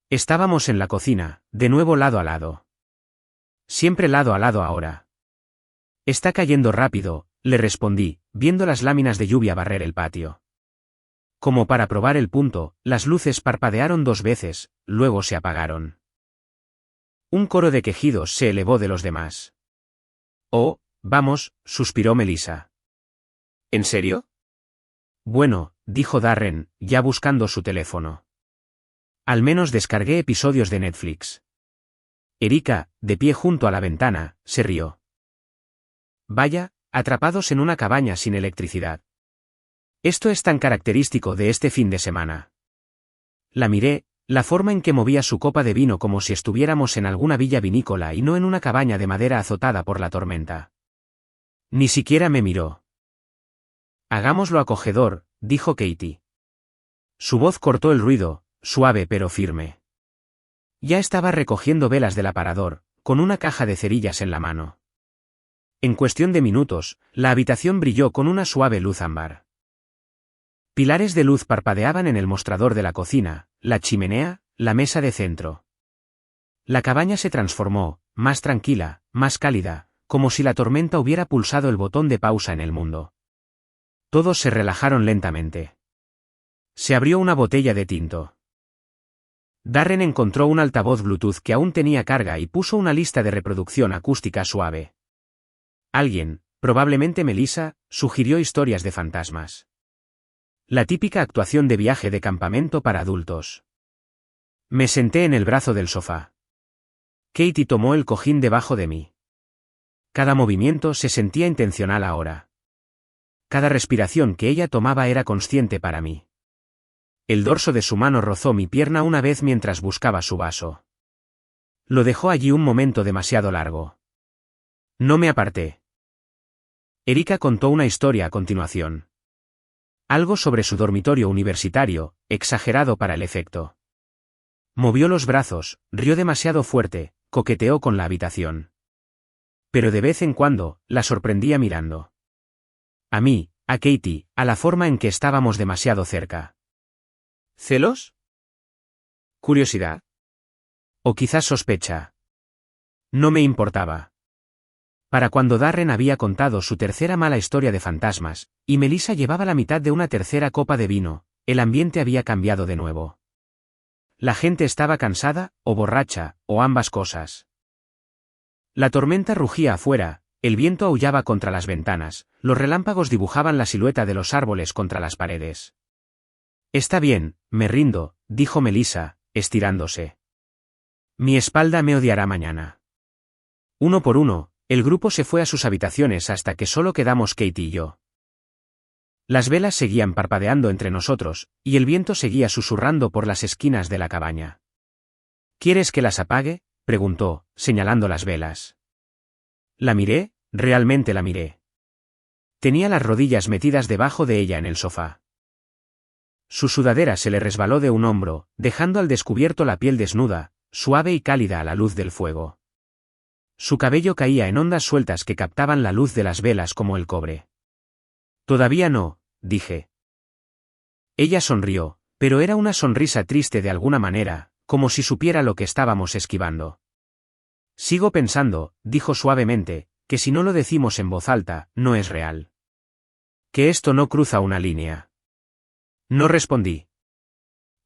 Estábamos en la cocina, de nuevo lado a lado. Siempre lado a lado ahora. Está cayendo rápido, le respondí, viendo las láminas de lluvia barrer el patio. Como para probar el punto, las luces parpadearon 2 veces, luego se apagaron. Un coro de quejidos se elevó de los demás. Oh, vamos, suspiró Melissa. ¿En serio? Bueno, dijo Darren, ya buscando su teléfono. Al menos descargué episodios de Netflix. Erika, de pie junto a la ventana, se rió. Vaya, atrapados en una cabaña sin electricidad. Esto es tan característico de este fin de semana. La miré, la forma en que movía su copa de vino como si estuviéramos en alguna villa vinícola y no en una cabaña de madera azotada por la tormenta. Ni siquiera me miró. Hagámoslo acogedor, dijo Katie. Su voz cortó el ruido, suave pero firme. Ya estaba recogiendo velas del aparador, con una caja de cerillas en la mano. En cuestión de minutos, la habitación brilló con una suave luz ámbar. Pilares de luz parpadeaban en el mostrador de la cocina, la chimenea, la mesa de centro. La cabaña se transformó, más tranquila, más cálida, como si la tormenta hubiera pulsado el botón de pausa en el mundo. Todos se relajaron lentamente. Se abrió una botella de tinto. Darren encontró un altavoz Bluetooth que aún tenía carga y puso una lista de reproducción acústica suave. Alguien, probablemente Melissa, sugirió historias de fantasmas. La típica actuación de viaje de campamento para adultos. Me senté en el brazo del sofá. Katie tomó el cojín debajo de mí. Cada movimiento se sentía intencional ahora. Cada respiración que ella tomaba era consciente para mí. El dorso de su mano rozó mi pierna una vez mientras buscaba su vaso. Lo dejó allí un momento demasiado largo. No me aparté. Erika contó una historia a continuación. Algo sobre su dormitorio universitario, exagerado para el efecto. Movió los brazos, rió demasiado fuerte, coqueteó con la habitación. Pero de vez en cuando, la sorprendía mirando. A mí, a Katie, a la forma en que estábamos demasiado cerca. ¿Celos? ¿Curiosidad? O quizás sospecha. No me importaba. Para cuando Darren había contado su tercera mala historia de fantasmas, y Melissa llevaba la mitad de una tercera copa de vino, el ambiente había cambiado de nuevo. La gente estaba cansada, o borracha, o ambas cosas. La tormenta rugía afuera, el viento aullaba contra las ventanas, los relámpagos dibujaban la silueta de los árboles contra las paredes. Está bien, me rindo, dijo Melissa, estirándose. Mi espalda me odiará mañana. Uno por uno, el grupo se fue a sus habitaciones hasta que solo quedamos Katie y yo. Las velas seguían parpadeando entre nosotros, y el viento seguía susurrando por las esquinas de la cabaña. ¿Quieres que las apague?, preguntó, señalando las velas. La miré, realmente la miré. Tenía las rodillas metidas debajo de ella en el sofá. Su sudadera se le resbaló de un hombro, dejando al descubierto la piel desnuda, suave y cálida a la luz del fuego. Su cabello caía en ondas sueltas que captaban la luz de las velas como el cobre. Todavía no, dije. Ella sonrió, pero era una sonrisa triste de alguna manera, como si supiera lo que estábamos esquivando. Sigo pensando, dijo suavemente, que si no lo decimos en voz alta, no es real. Que esto no cruza una línea. No respondí.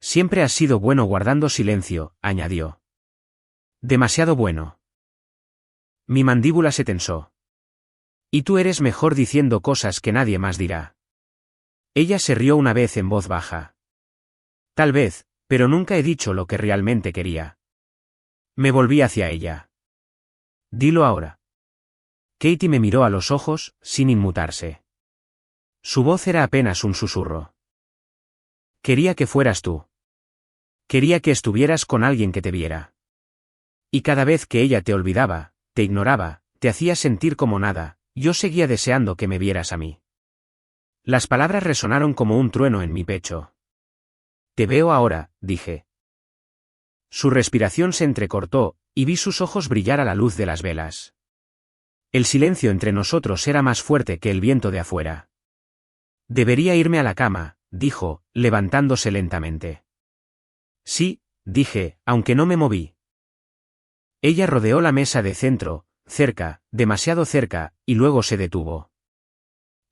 Siempre has sido bueno guardando silencio, añadió. Demasiado bueno. Mi mandíbula se tensó. Y tú eres mejor diciendo cosas que nadie más dirá. Ella se rió una vez en voz baja. Tal vez, pero nunca he dicho lo que realmente quería. Me volví hacia ella. Dilo ahora. Katie me miró a los ojos, sin inmutarse. Su voz era apenas un susurro. Quería que fueras tú. Quería que estuvieras con alguien que te viera. Y cada vez que ella te olvidaba, te ignoraba, te hacía sentir como nada, yo seguía deseando que me vieras a mí. Las palabras resonaron como un trueno en mi pecho. Te veo ahora, dije. Su respiración se entrecortó, y vi sus ojos brillar a la luz de las velas. El silencio entre nosotros era más fuerte que el viento de afuera. Debería irme a la cama, dijo, levantándose lentamente. Sí, dije, aunque no me moví. Ella rodeó la mesa de centro, cerca, demasiado cerca, y luego se detuvo.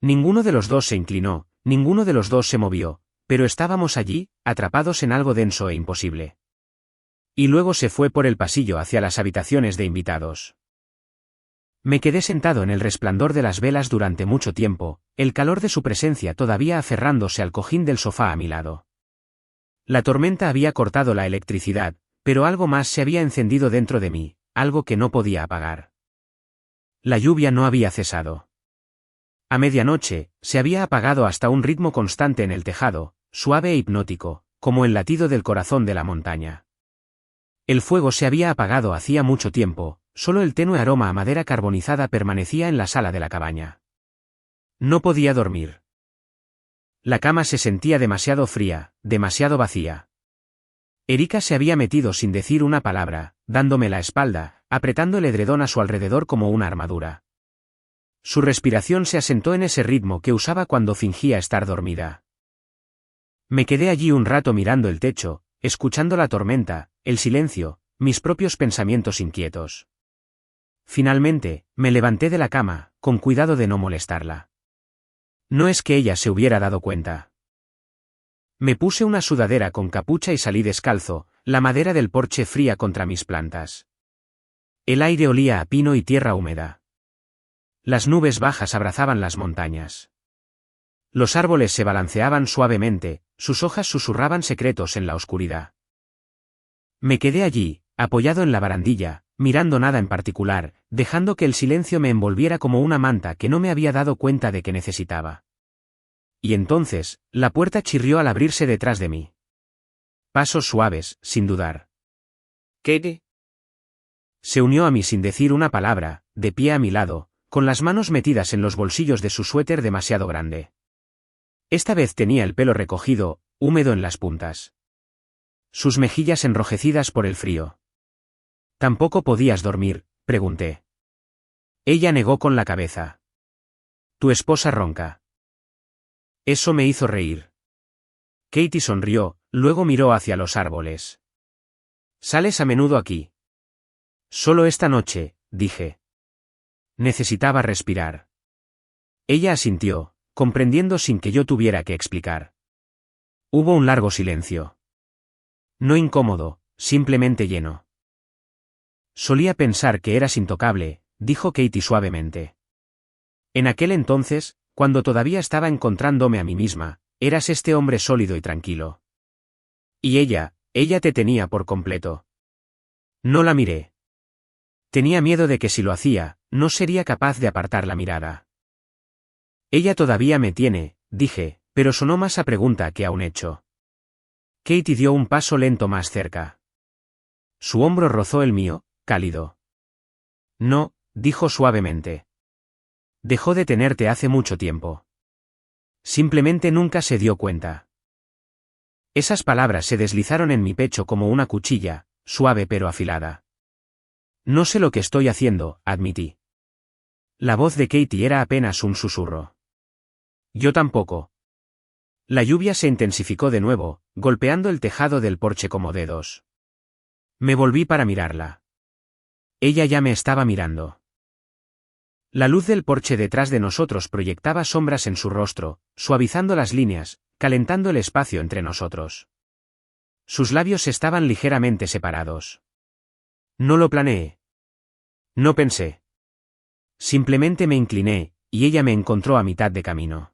Ninguno de los dos se inclinó, ninguno de los dos se movió, pero estábamos allí, atrapados en algo denso e imposible. Y luego se fue por el pasillo hacia las habitaciones de invitados. Me quedé sentado en el resplandor de las velas durante mucho tiempo, el calor de su presencia todavía aferrándose al cojín del sofá a mi lado. La tormenta había cortado la electricidad, pero algo más se había encendido dentro de mí, algo que no podía apagar. La lluvia no había cesado. A medianoche, se había apagado hasta un ritmo constante en el tejado, suave e hipnótico, como el latido del corazón de la montaña. El fuego se había apagado hacía mucho tiempo, solo el tenue aroma a madera carbonizada permanecía en la sala de la cabaña. No podía dormir. La cama se sentía demasiado fría, demasiado vacía. Erika se había metido sin decir una palabra, dándome la espalda, apretando el edredón a su alrededor como una armadura. Su respiración se asentó en ese ritmo que usaba cuando fingía estar dormida. Me quedé allí un rato mirando el techo, escuchando la tormenta, el silencio, mis propios pensamientos inquietos. Finalmente, me levanté de la cama, con cuidado de no molestarla. No es que ella se hubiera dado cuenta. Me puse una sudadera con capucha y salí descalzo, la madera del porche fría contra mis plantas. El aire olía a pino y tierra húmeda. Las nubes bajas abrazaban las montañas. Los árboles se balanceaban suavemente, sus hojas susurraban secretos en la oscuridad. Me quedé allí, apoyado en la barandilla, mirando nada en particular, dejando que el silencio me envolviera como una manta que no me había dado cuenta de que necesitaba. Y entonces, la puerta chirrió al abrirse detrás de mí. Pasos suaves, sin dudar. Katie. Se unió a mí sin decir una palabra, de pie a mi lado, con las manos metidas en los bolsillos de su suéter demasiado grande. Esta vez tenía el pelo recogido, húmedo en las puntas. Sus mejillas enrojecidas por el frío. ¿Tampoco podías dormir?, pregunté. Ella negó con la cabeza. Tu esposa ronca. Eso me hizo reír. Katie sonrió, luego miró hacia los árboles. ¿Sales a menudo aquí? Solo esta noche, dije. Necesitaba respirar. Ella asintió, comprendiendo sin que yo tuviera que explicar. Hubo un largo silencio. No incómodo, simplemente lleno. Solía pensar que eras intocable, dijo Katie suavemente. En aquel entonces, cuando todavía estaba encontrándome a mí misma, eras este hombre sólido y tranquilo. Y ella te tenía por completo. No la miré. Tenía miedo de que si lo hacía, no sería capaz de apartar la mirada. Ella todavía me tiene, dije, pero sonó más a pregunta que a un hecho. Katie dio un paso lento más cerca. Su hombro rozó el mío, cálido. No, dijo suavemente. Dejó de tenerte hace mucho tiempo. Simplemente nunca se dio cuenta. Esas palabras se deslizaron en mi pecho como una cuchilla, suave pero afilada. No sé lo que estoy haciendo, admití. La voz de Katie era apenas un susurro. Yo tampoco. La lluvia se intensificó de nuevo, golpeando el tejado del porche como dedos. Me volví para mirarla. Ella ya me estaba mirando. La luz del porche detrás de nosotros proyectaba sombras en su rostro, suavizando las líneas, calentando el espacio entre nosotros. Sus labios estaban ligeramente separados. No lo planeé. No pensé. Simplemente me incliné, y ella me encontró a mitad de camino.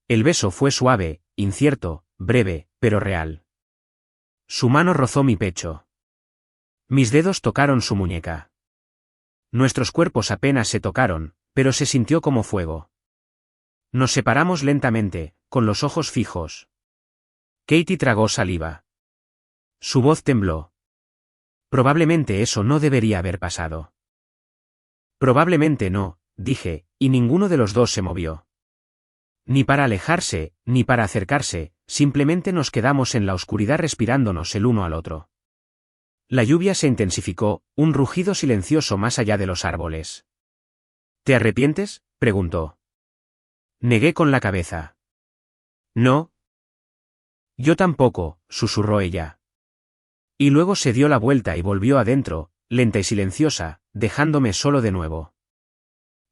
El beso fue suave, incierto, breve, pero real. Su mano rozó mi pecho. Mis dedos tocaron su muñeca. Nuestros cuerpos apenas se tocaron, pero se sintió como fuego. Nos separamos lentamente, con los ojos fijos. Katie tragó saliva. Su voz tembló. Probablemente eso no debería haber pasado. Probablemente no, dije, y ninguno de los dos se movió. Ni para alejarse, ni para acercarse, simplemente nos quedamos en la oscuridad respirándonos el uno al otro. La lluvia se intensificó, un rugido silencioso más allá de los árboles. ¿Te arrepientes?, preguntó. Negué con la cabeza. No. Yo tampoco, susurró ella. Y luego se dio la vuelta y volvió adentro, lenta y silenciosa, dejándome solo de nuevo.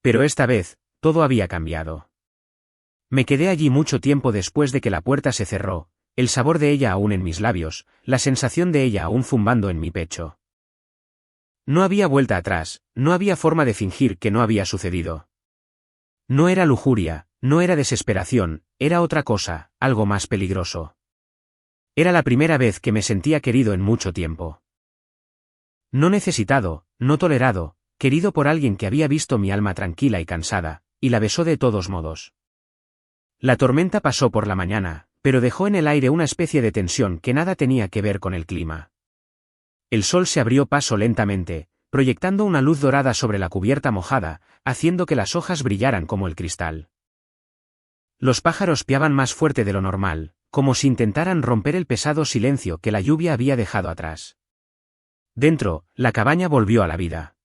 Pero esta vez, todo había cambiado. Me quedé allí mucho tiempo después de que la puerta se cerró, el sabor de ella aún en mis labios, la sensación de ella aún zumbando en mi pecho. No había vuelta atrás, no había forma de fingir que no había sucedido. No era lujuria, no era desesperación, era otra cosa, algo más peligroso. Era la primera vez que me sentía querido en mucho tiempo. No necesitado, no tolerado, querido por alguien que había visto mi alma tranquila y cansada, y la besó de todos modos. La tormenta pasó por la mañana, pero dejó en el aire una especie de tensión que nada tenía que ver con el clima. El sol se abrió paso lentamente, proyectando una luz dorada sobre la cubierta mojada, haciendo que las hojas brillaran como el cristal. Los pájaros piaban más fuerte de lo normal, como si intentaran romper el pesado silencio que la lluvia había dejado atrás. Dentro, la cabaña volvió a la vida.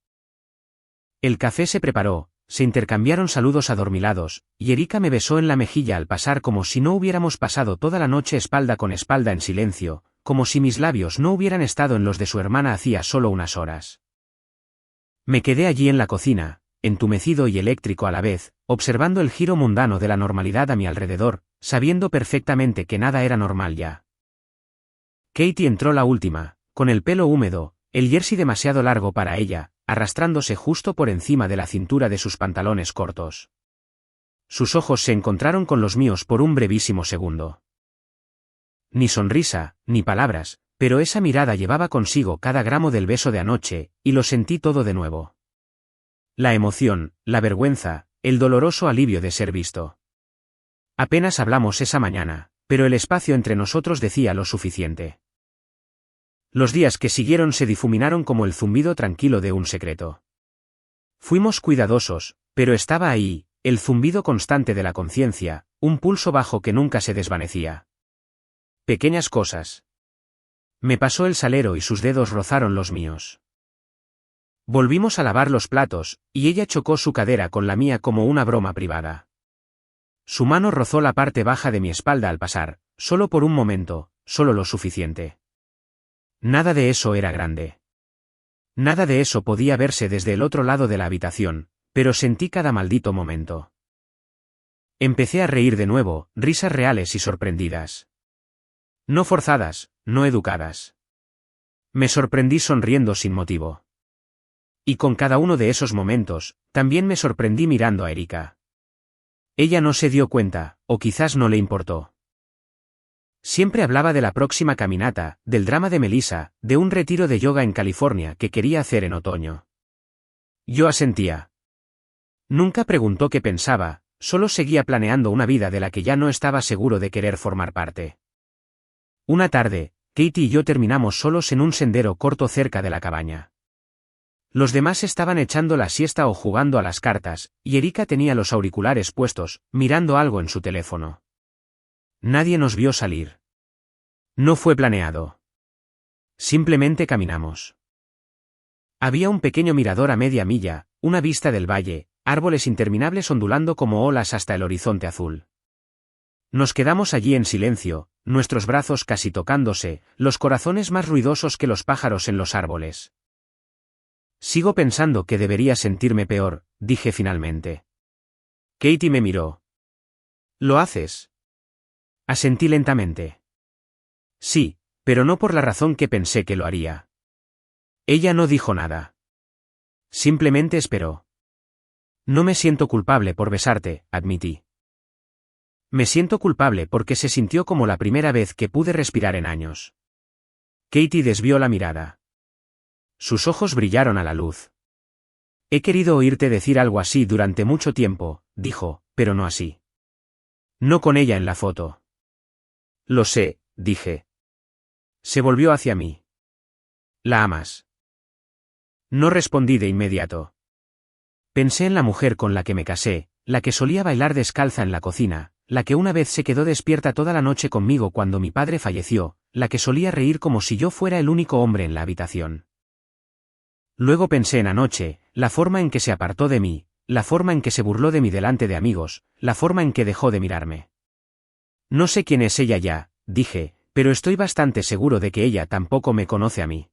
El café se preparó, se intercambiaron saludos adormilados, y Erika me besó en la mejilla al pasar como si no hubiéramos pasado toda la noche espalda con espalda en silencio, como si mis labios no hubieran estado en los de su hermana hacía solo unas horas. Me quedé allí en la cocina, entumecido y eléctrico a la vez, observando el giro mundano de la normalidad a mi alrededor, sabiendo perfectamente que nada era normal ya. Katie entró la última, con el pelo húmedo, el jersey demasiado largo para ella, arrastrándose justo por encima de la cintura de sus pantalones cortos. Sus ojos se encontraron con los míos por un brevísimo segundo. Ni sonrisa, ni palabras, Pero esa mirada llevaba consigo cada gramo del beso de anoche, y lo sentí todo de nuevo. La emoción, la vergüenza, el doloroso alivio de ser visto. Apenas hablamos esa mañana, pero el espacio entre nosotros decía lo suficiente. Los días que siguieron se difuminaron como el zumbido tranquilo de un secreto. Fuimos cuidadosos, pero estaba ahí, el zumbido constante de la conciencia, un pulso bajo que nunca se desvanecía. Pequeñas cosas. Me pasó el salero y sus dedos rozaron los míos. Volvimos a lavar los platos, y ella chocó su cadera con la mía como una broma privada. Su mano rozó la parte baja de mi espalda al pasar, solo por un momento, solo lo suficiente. Nada de eso era grande. Nada de eso podía verse desde el otro lado de la habitación, pero sentí cada maldito momento. Empecé a reír de nuevo, risas reales y sorprendidas. No forzadas, no educadas. Me sorprendí sonriendo sin motivo. Y con cada uno de esos momentos, también me sorprendí mirando a Erika. Ella no se dio cuenta, o quizás no le importó. Siempre hablaba de la próxima caminata, del drama de Melissa, de un retiro de yoga en California que quería hacer en otoño. Yo asentía. Nunca preguntó qué pensaba, solo seguía planeando una vida de la que ya no estaba seguro de querer formar parte. Una tarde, Katie y yo terminamos solos en un sendero corto cerca de la cabaña. Los demás estaban echando la siesta o jugando a las cartas, y Erika tenía los auriculares puestos, mirando algo en su teléfono. Nadie nos vio salir. No fue planeado. Simplemente caminamos. Había un pequeño mirador a media milla, una vista del valle, árboles interminables ondulando como olas hasta el horizonte azul. Nos quedamos allí en silencio, nuestros brazos casi tocándose, los corazones más ruidosos que los pájaros en los árboles. Sigo pensando que debería sentirme peor, dije finalmente. Katie me miró. ¿Lo haces? Asentí lentamente. Sí, pero no por la razón que pensé que lo haría. Ella no dijo nada. Simplemente esperó. No me siento culpable por besarte, admití. Me siento culpable porque se sintió como la primera vez que pude respirar en años. Katie desvió la mirada. Sus ojos brillaron a la luz. He querido oírte decir algo así durante mucho tiempo, dijo, pero no así. No con ella en la foto. Lo sé, dije. Se volvió hacia mí. ¿La amas? No respondí de inmediato. Pensé en la mujer con la que me casé, la que solía bailar descalza en la cocina, la que una vez se quedó despierta toda la noche conmigo cuando mi padre falleció, la que solía reír como si yo fuera el único hombre en la habitación. Luego pensé en anoche, la forma en que se apartó de mí, la forma en que se burló de mí delante de amigos, la forma en que dejó de mirarme. No sé quién es ella ya, dije, pero estoy bastante seguro de que ella tampoco me conoce a mí.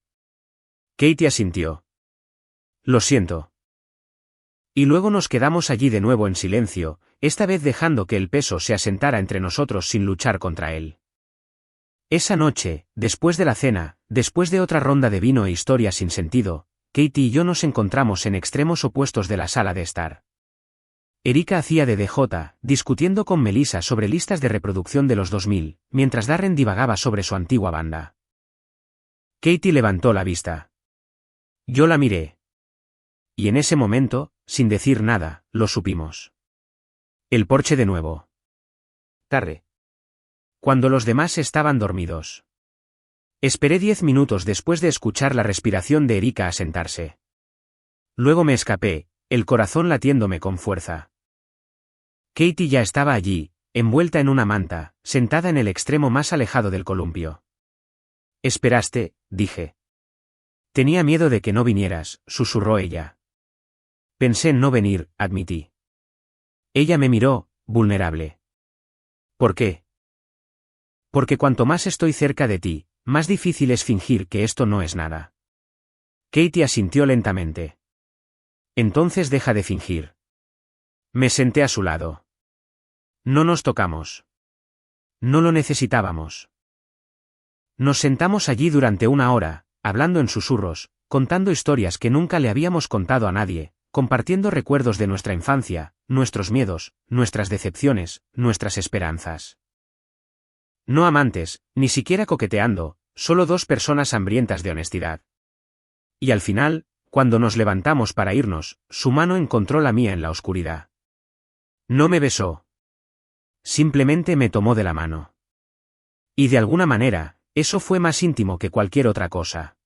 Katie asintió. Lo siento. Y luego nos quedamos allí de nuevo en silencio, esta vez dejando que el peso se asentara entre nosotros sin luchar contra él. Esa noche, después de la cena, después de otra ronda de vino e historias sin sentido, Katie y yo nos encontramos en extremos opuestos de la sala de estar. Erika hacía de DJ, discutiendo con Melissa sobre listas de reproducción de los 2000, mientras Darren divagaba sobre su antigua banda. Katie levantó la vista. Yo la miré. Y en ese momento, sin decir nada, lo supimos. El porche de nuevo. Tarde. Cuando los demás estaban dormidos. Esperé 10 minutos después de escuchar la respiración de Erika asentarse. Luego me escapé, el corazón latiéndome con fuerza. Katie ya estaba allí, envuelta en una manta, sentada en el extremo más alejado del columpio. Esperaste, dije. Tenía miedo de que no vinieras, susurró ella. Pensé en no venir, admití. Ella me miró, vulnerable. ¿Por qué? Porque cuanto más estoy cerca de ti, más difícil es fingir que esto no es nada. Katie asintió lentamente. Entonces deja de fingir. Me senté a su lado. No nos tocamos. No lo necesitábamos. Nos sentamos allí durante una hora, hablando en susurros, contando historias que nunca le habíamos contado a nadie, compartiendo recuerdos de nuestra infancia, nuestros miedos, nuestras decepciones, nuestras esperanzas. No amantes, ni siquiera coqueteando, solo dos personas hambrientas de honestidad. Y al final, cuando nos levantamos para irnos, su mano encontró la mía en la oscuridad. No me besó. Simplemente me tomó de la mano. Y de alguna manera, eso fue más íntimo que cualquier otra cosa.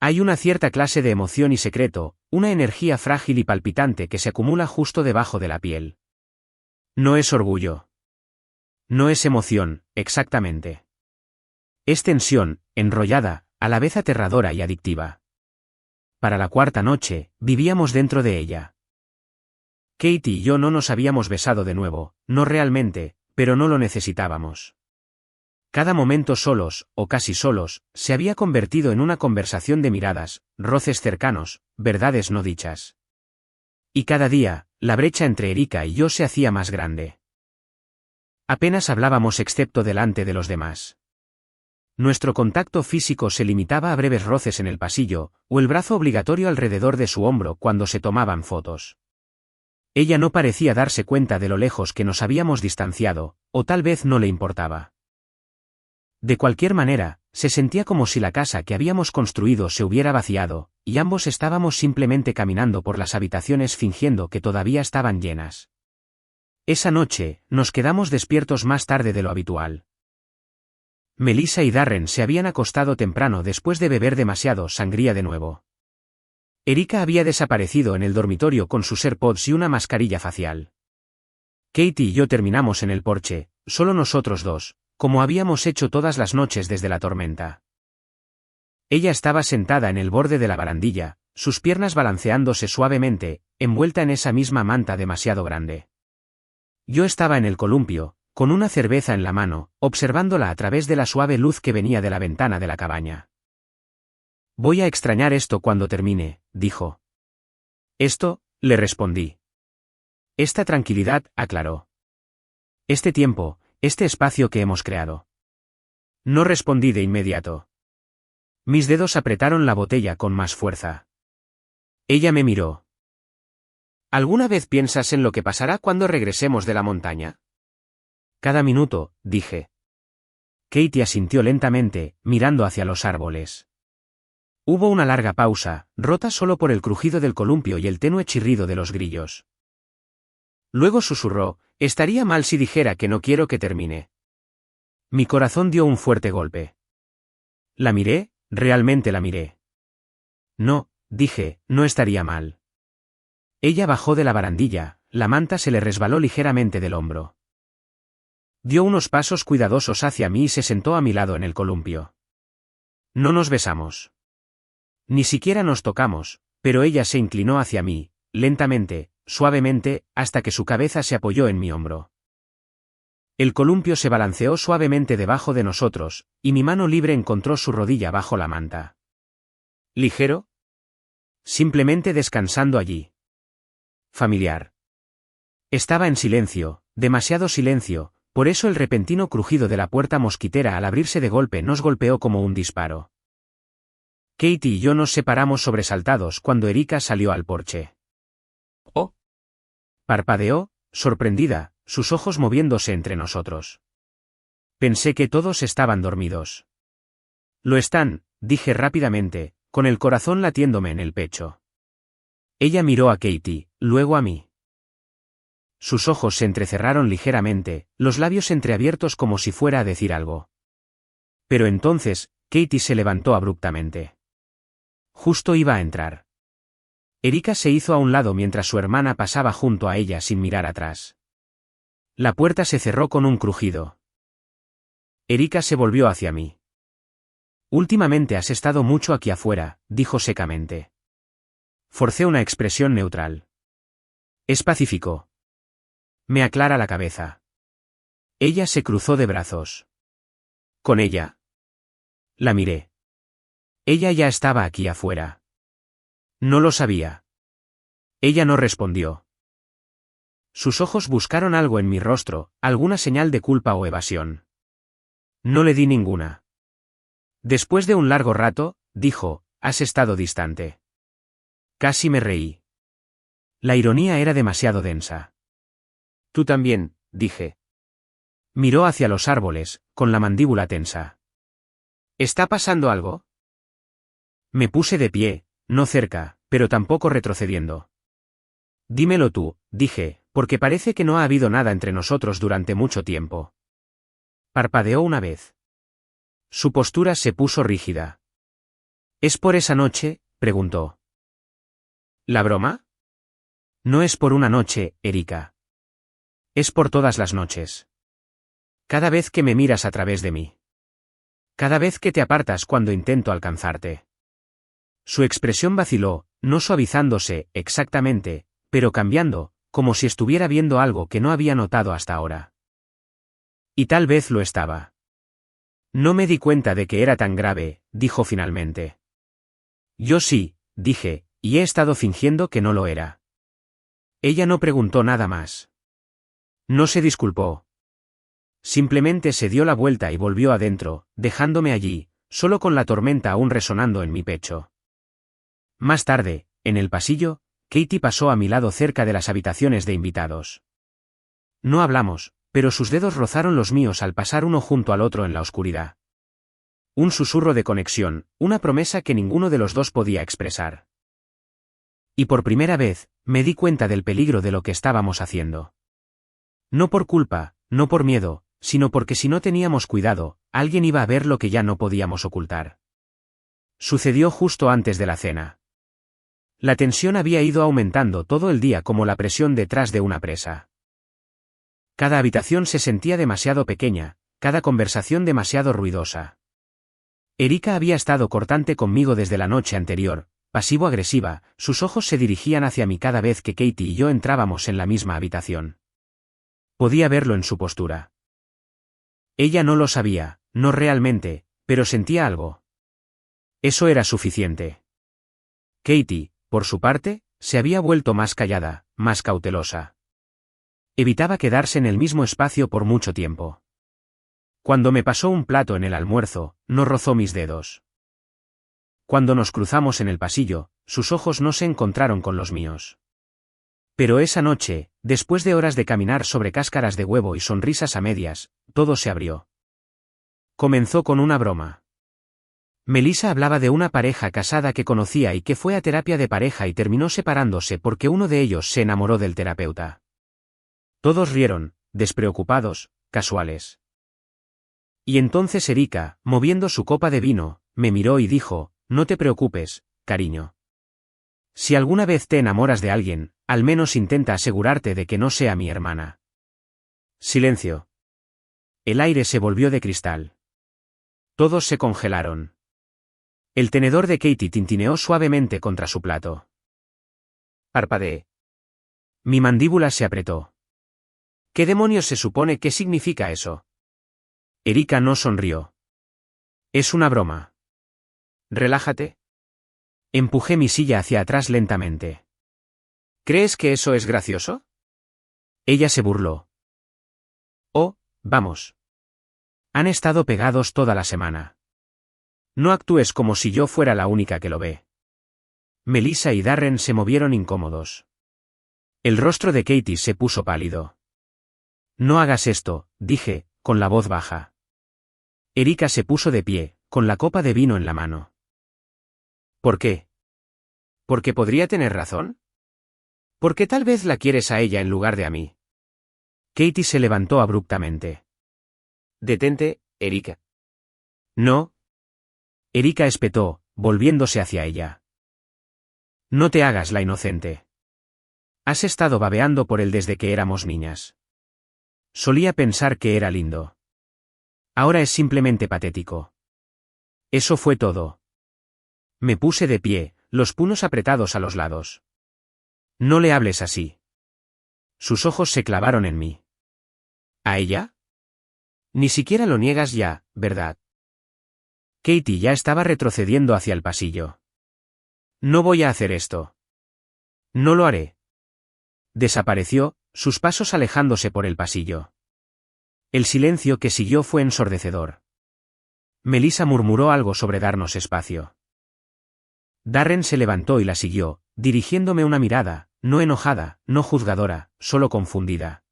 Hay una cierta clase de emoción y secreto, una energía frágil y palpitante que se acumula justo debajo de la piel. No es orgullo. No es emoción, exactamente. Es tensión, enrollada, a la vez aterradora y adictiva. Para la cuarta noche, vivíamos dentro de ella. Katie y yo no nos habíamos besado de nuevo, no realmente, pero no lo necesitábamos. Cada momento solos, o casi solos, se había convertido en una conversación de miradas, roces cercanos, verdades no dichas. Y cada día, la brecha entre Erika y yo se hacía más grande. Apenas hablábamos excepto delante de los demás. Nuestro contacto físico se limitaba a breves roces en el pasillo, o el brazo obligatorio alrededor de su hombro cuando se tomaban fotos. Ella no parecía darse cuenta de lo lejos que nos habíamos distanciado, o tal vez no le importaba. De cualquier manera, se sentía como si la casa que habíamos construido se hubiera vaciado, y ambos estábamos simplemente caminando por las habitaciones fingiendo que todavía estaban llenas. Esa noche, nos quedamos despiertos más tarde de lo habitual. Melissa y Darren se habían acostado temprano después de beber demasiado sangría de nuevo. Erika había desaparecido en el dormitorio con sus AirPods y una mascarilla facial. Katie y yo terminamos en el porche, solo nosotros dos, como habíamos hecho todas las noches desde la tormenta. Ella estaba sentada en el borde de la barandilla, sus piernas balanceándose suavemente, envuelta en esa misma manta demasiado grande. Yo estaba en el columpio, con una cerveza en la mano, observándola a través de la suave luz que venía de la ventana de la cabaña. Voy a extrañar esto cuando termine, dijo. Esto, le respondí. Esta tranquilidad, aclaró. Este tiempo, este espacio que hemos creado. No respondí de inmediato. Mis dedos apretaron la botella con más fuerza. Ella me miró. ¿Alguna vez piensas en lo que pasará cuando regresemos de la montaña? Cada minuto, dije. Katie asintió lentamente, mirando hacia los árboles. Hubo una larga pausa, rota solo por el crujido del columpio y el tenue chirrido de los grillos. Luego susurró, estaría mal si dijera que no quiero que termine. Mi corazón dio un fuerte golpe. La miré, realmente la miré. No, dije, no estaría mal. Ella bajó de la barandilla, la manta se le resbaló ligeramente del hombro. Dio unos pasos cuidadosos hacia mí y se sentó a mi lado en el columpio. No nos besamos. Ni siquiera nos tocamos, pero ella se inclinó hacia mí, lentamente, suavemente, hasta que su cabeza se apoyó en mi hombro. El columpio se balanceó suavemente debajo de nosotros, y mi mano libre encontró su rodilla bajo la manta. ¿Ligero? Simplemente descansando allí. Familiar. Estaba en silencio, demasiado silencio, por eso el repentino crujido de la puerta mosquitera al abrirse de golpe nos golpeó como un disparo. Katie y yo nos separamos sobresaltados cuando Erika salió al porche. «Oh», parpadeó, sorprendida, sus ojos moviéndose entre nosotros. Pensé que todos estaban dormidos. Lo están, dije rápidamente, con el corazón latiéndome en el pecho. Ella miró a Katie, luego a mí. Sus ojos se entrecerraron ligeramente, los labios entreabiertos como si fuera a decir algo. Pero entonces, Katie se levantó abruptamente. Justo iba a entrar. Erika se hizo a un lado mientras su hermana pasaba junto a ella sin mirar atrás. La puerta se cerró con un crujido. Erika se volvió hacia mí. Últimamente has estado mucho aquí afuera, dijo secamente. Forcé una expresión neutral. Es pacífico. Me aclara la cabeza. Ella se cruzó de brazos. ¿Con ella? La miré. Ella ya estaba aquí afuera. No lo sabía. Ella no respondió. Sus ojos buscaron algo en mi rostro, alguna señal de culpa o evasión. No le di ninguna. Después de un largo rato, dijo, has estado distante. Casi me reí. La ironía era demasiado densa. Tú también, dije. Miró hacia los árboles, con la mandíbula tensa. ¿Está pasando algo? Me puse de pie, no cerca, pero tampoco retrocediendo. Dímelo tú, dije, porque parece que no ha habido nada entre nosotros durante mucho tiempo. Parpadeó una vez. Su postura se puso rígida. ¿Es por esa noche?, preguntó. ¿La broma? No es por una noche, Erika. Es por todas las noches. Cada vez que me miras a través de mí. Cada vez que te apartas cuando intento alcanzarte. Su expresión vaciló, no suavizándose, exactamente, pero cambiando, como si estuviera viendo algo que no había notado hasta ahora. Y tal vez lo estaba. No me di cuenta de que era tan grave, dijo finalmente. Yo sí, dije, y he estado fingiendo que no lo era. Ella no preguntó nada más. No se disculpó. Simplemente se dio la vuelta y volvió adentro, dejándome allí, solo con la tormenta aún resonando en mi pecho. Más tarde, en el pasillo, Katie pasó a mi lado cerca de las habitaciones de invitados. No hablamos, pero sus dedos rozaron los míos al pasar uno junto al otro en la oscuridad. Un susurro de conexión, una promesa que ninguno de los dos podía expresar. Y por primera vez, me di cuenta del peligro de lo que estábamos haciendo. No por culpa, no por miedo, sino porque si no teníamos cuidado, alguien iba a ver lo que ya no podíamos ocultar. Sucedió justo antes de la cena. La tensión había ido aumentando todo el día como la presión detrás de una presa. Cada habitación se sentía demasiado pequeña, cada conversación demasiado ruidosa. Erika había estado cortante conmigo desde la noche anterior, pasivo-agresiva, sus ojos se dirigían hacia mí cada vez que Katie y yo entrábamos en la misma habitación. Podía verlo en su postura. Ella no lo sabía, no realmente, pero sentía algo. Eso era suficiente. Katie, por su parte, se había vuelto más callada, más cautelosa. Evitaba quedarse en el mismo espacio por mucho tiempo. Cuando me pasó un plato en el almuerzo, no rozó mis dedos. Cuando nos cruzamos en el pasillo, sus ojos no se encontraron con los míos. Pero esa noche, después de horas de caminar sobre cáscaras de huevo y sonrisas a medias, todo se abrió. Comenzó con una broma. Melissa hablaba de una pareja casada que conocía y que fue a terapia de pareja y terminó separándose porque uno de ellos se enamoró del terapeuta. Todos rieron, despreocupados, casuales. Y entonces Erika, moviendo su copa de vino, me miró y dijo, no te preocupes, cariño. Si alguna vez te enamoras de alguien, al menos intenta asegurarte de que no sea mi hermana. Silencio. El aire se volvió de cristal. Todos se congelaron. El tenedor de Katie tintineó suavemente contra su plato. Parpadeé. Mi mandíbula se apretó. ¿Qué demonios se supone que significa eso? Erika no sonrió. Es una broma. Relájate. Empujé mi silla hacia atrás lentamente. ¿Crees que eso es gracioso? Ella se burló. Oh, vamos. Han estado pegados toda la semana. No actúes como si yo fuera la única que lo ve. Melissa y Darren se movieron incómodos. El rostro de Katie se puso pálido. No hagas esto, dije, con la voz baja. Erika se puso de pie, con la copa de vino en la mano. ¿Por qué? ¿Porque podría tener razón? Porque tal vez la quieres a ella en lugar de a mí. Katie se levantó abruptamente. Detente, Erika. No. Erika espetó, volviéndose hacia ella. No te hagas la inocente. Has estado babeando por él desde que éramos niñas. Solía pensar que era lindo. Ahora es simplemente patético. Eso fue todo. Me puse de pie, los puños apretados a los lados. No le hables así. Sus ojos se clavaron en mí. ¿A ella? Ni siquiera lo niegas ya, ¿verdad? Katie ya estaba retrocediendo hacia el pasillo. No voy a hacer esto. No lo haré. Desapareció, sus pasos alejándose por el pasillo. El silencio que siguió fue ensordecedor. Melissa murmuró algo sobre darnos espacio. Darren se levantó y la siguió, dirigiéndome una mirada, no enojada, no juzgadora, solo confundida.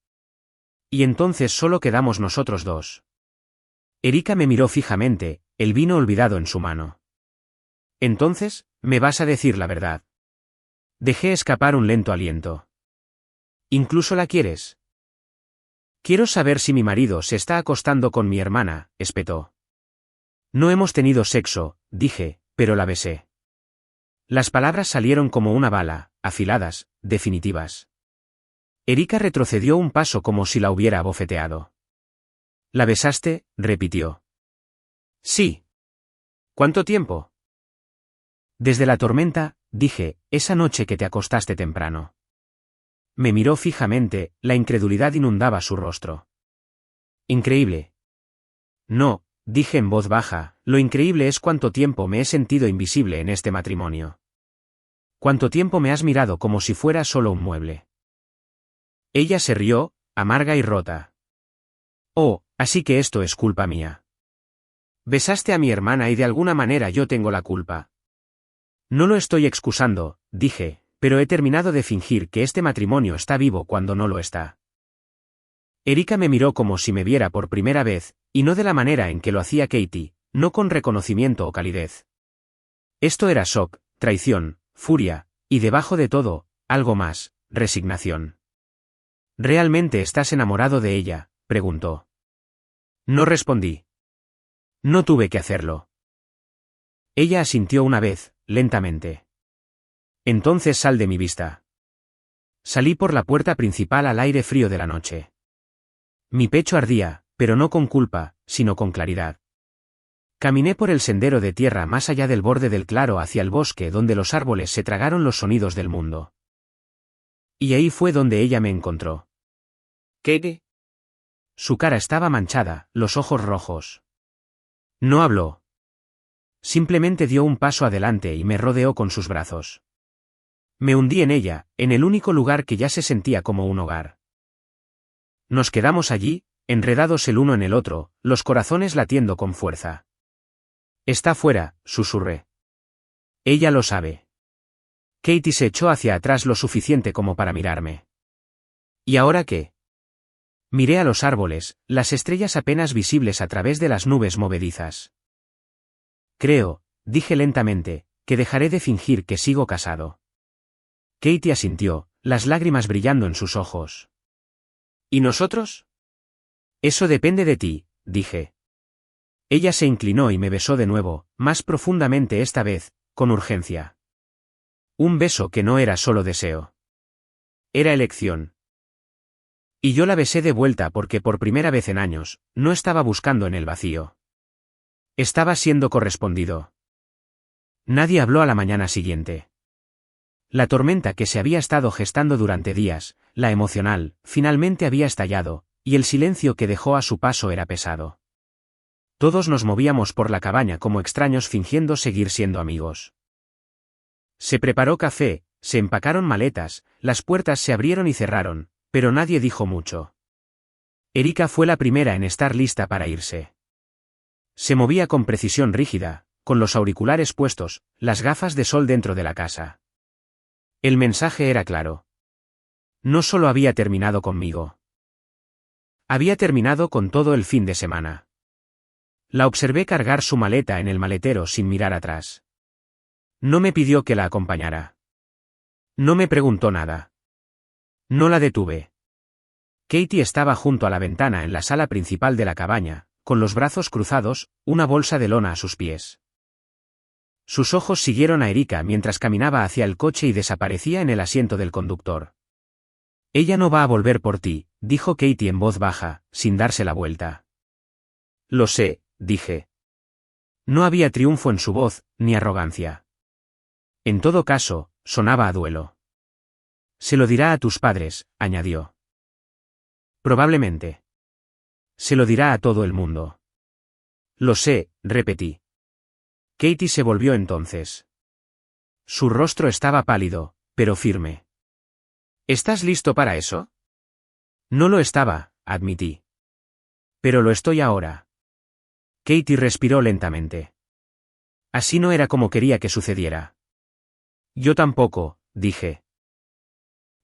Y entonces solo quedamos nosotros dos. Erika me miró fijamente, el vino olvidado en su mano. Entonces, ¿me vas a decir la verdad? Dejé escapar un lento aliento. ¿Incluso la quieres? Quiero saber si mi marido se está acostando con mi hermana, espetó. No hemos tenido sexo, dije, pero la besé. Las palabras salieron como una bala, afiladas, definitivas. Erika retrocedió un paso como si la hubiera abofeteado. ¿La besaste?, repitió. Sí. ¿Cuánto tiempo? Desde la tormenta, dije, esa noche que te acostaste temprano. Me miró fijamente, la incredulidad inundaba su rostro. Increíble. No, dije en voz baja, lo increíble es cuánto tiempo me he sentido invisible en este matrimonio. Cuánto tiempo me has mirado como si fuera solo un mueble. Ella se rió, amarga y rota. Oh, así que esto es culpa mía. Besaste a mi hermana y de alguna manera yo tengo la culpa. No lo estoy excusando, dije, pero he terminado de fingir que este matrimonio está vivo cuando no lo está. Erika me miró como si me viera por primera vez, y no de la manera en que lo hacía Katie, no con reconocimiento o calidez. Esto era shock, traición, furia, y debajo de todo, algo más, resignación. ¿Realmente estás enamorado de ella?, preguntó. No respondí. No tuve que hacerlo. Ella asintió una vez, lentamente. Entonces sal de mi vista. Salí por la puerta principal al aire frío de la noche. Mi pecho ardía, pero no con culpa, sino con claridad. Caminé por el sendero de tierra más allá del borde del claro hacia el bosque donde los árboles se tragaron los sonidos del mundo. Y ahí fue donde ella me encontró. ¿Qué? Su cara estaba manchada, los ojos rojos. No habló. Simplemente dio un paso adelante y me rodeó con sus brazos. Me hundí en ella, en el único lugar que ya se sentía como un hogar. Nos quedamos allí, enredados el uno en el otro, los corazones latiendo con fuerza. Está fuera, susurré. Ella lo sabe. Katie se echó hacia atrás lo suficiente como para mirarme. ¿Y ahora qué? Miré a los árboles, las estrellas apenas visibles a través de las nubes movedizas. Creo, dije lentamente, que dejaré de fingir que sigo casado. Katie asintió, las lágrimas brillando en sus ojos. ¿Y nosotros? Eso depende de ti, dije. Ella se inclinó y me besó de nuevo, más profundamente esta vez, con urgencia. Un beso que no era solo deseo. Era elección. Y yo la besé de vuelta porque por primera vez en años, no estaba buscando en el vacío. Estaba siendo correspondido. Nadie habló a la mañana siguiente. La tormenta que se había estado gestando durante días, la emocional, finalmente había estallado, y el silencio que dejó a su paso era pesado. Todos nos movíamos por la cabaña como extraños fingiendo seguir siendo amigos. Se preparó café, se empacaron maletas, las puertas se abrieron y cerraron, pero nadie dijo mucho. Erika fue la primera en estar lista para irse. Se movía con precisión rígida, con los auriculares puestos, las gafas de sol dentro de la casa. El mensaje era claro. No solo había terminado conmigo. Había terminado con todo el fin de semana. La observé cargar su maleta en el maletero sin mirar atrás. No me pidió que la acompañara. No me preguntó nada. No la detuve. Katie estaba junto a la ventana en la sala principal de la cabaña, con los brazos cruzados, una bolsa de lona a sus pies. Sus ojos siguieron a Erika mientras caminaba hacia el coche y desaparecía en el asiento del conductor. Ella no va a volver por ti, dijo Katie en voz baja, sin darse la vuelta. Lo sé, dije. No había triunfo en su voz, ni arrogancia. En todo caso, sonaba a duelo. Se lo dirá a tus padres, añadió. Probablemente. Se lo dirá a todo el mundo. Lo sé, repetí. Katie se volvió entonces. Su rostro estaba pálido, pero firme. ¿Estás listo para eso? No lo estaba, admití. Pero lo estoy ahora. Katie respiró lentamente. Así no era como quería que sucediera. Yo tampoco, dije.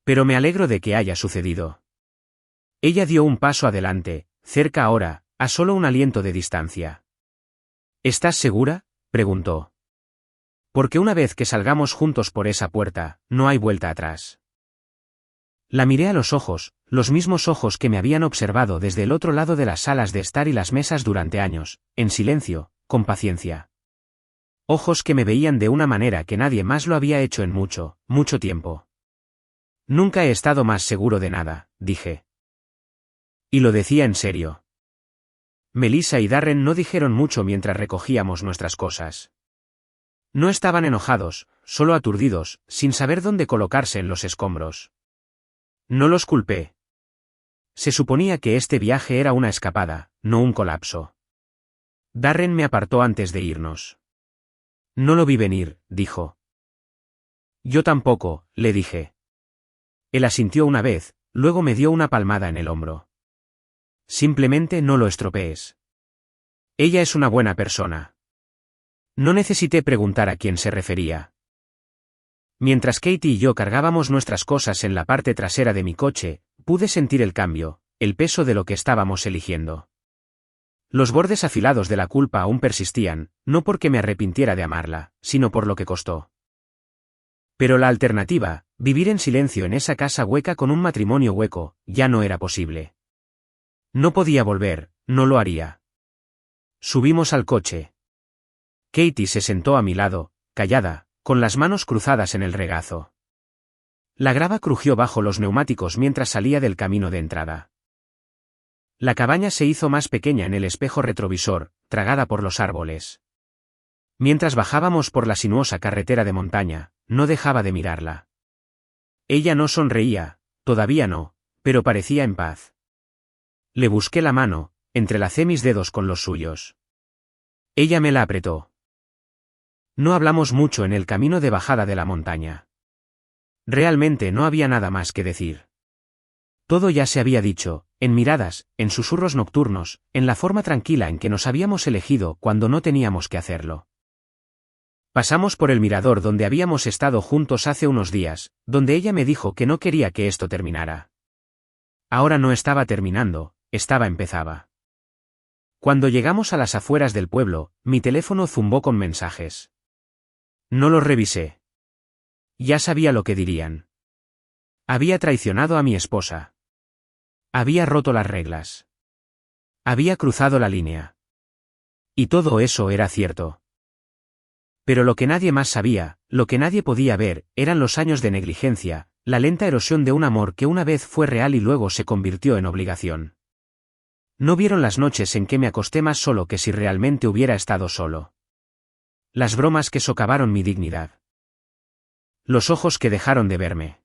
Pero me alegro de que haya sucedido. Ella dio un paso adelante, cerca ahora, a solo un aliento de distancia. ¿Estás segura?, preguntó. Porque una vez que salgamos juntos por esa puerta, no hay vuelta atrás. La miré a los mismos ojos que me habían observado desde el otro lado de las salas de estar y las mesas durante años, en silencio, con paciencia. Ojos que me veían de una manera que nadie más lo había hecho en mucho, mucho tiempo. Nunca he estado más seguro de nada, dije. Y lo decía en serio. Melissa y Darren no dijeron mucho mientras recogíamos nuestras cosas. No estaban enojados, solo aturdidos, sin saber dónde colocarse en los escombros. No los culpé. Se suponía que este viaje era una escapada, no un colapso. Darren me apartó antes de irnos. No lo vi venir, dijo. Yo tampoco, le dije. Él asintió una vez, luego me dio una palmada en el hombro. Simplemente no lo estropees. Ella es una buena persona. No necesité preguntar a quién se refería. Mientras Katie y yo cargábamos nuestras cosas en la parte trasera de mi coche, pude sentir el cambio, el peso de lo que estábamos eligiendo. Los bordes afilados de la culpa aún persistían, no porque me arrepintiera de amarla, sino por lo que costó. Pero la alternativa, vivir en silencio en esa casa hueca con un matrimonio hueco, ya no era posible. No podía volver, no lo haría. Subimos al coche. Katie se sentó a mi lado, callada, con las manos cruzadas en el regazo. La grava crujió bajo los neumáticos mientras salía del camino de entrada. La cabaña se hizo más pequeña en el espejo retrovisor, tragada por los árboles. Mientras bajábamos por la sinuosa carretera de montaña, no dejaba de mirarla. Ella no sonreía, todavía no, pero parecía en paz. Le busqué la mano, entrelacé mis dedos con los suyos. Ella me la apretó. No hablamos mucho en el camino de bajada de la montaña. Realmente no había nada más que decir. Todo ya se había dicho, en miradas, en susurros nocturnos, en la forma tranquila en que nos habíamos elegido cuando no teníamos que hacerlo. Pasamos por el mirador donde habíamos estado juntos hace unos días, donde ella me dijo que no quería que esto terminara. Ahora no estaba terminando, empezaba. Cuando llegamos a las afueras del pueblo, mi teléfono zumbó con mensajes. No los revisé. Ya sabía lo que dirían. Había traicionado a mi esposa. Había roto las reglas. Había cruzado la línea. Y todo eso era cierto. Pero lo que nadie más sabía, lo que nadie podía ver, eran los años de negligencia, la lenta erosión de un amor que una vez fue real y luego se convirtió en obligación. No vieron las noches en que me acosté más solo que si realmente hubiera estado solo. Las bromas que socavaron mi dignidad. Los ojos que dejaron de verme.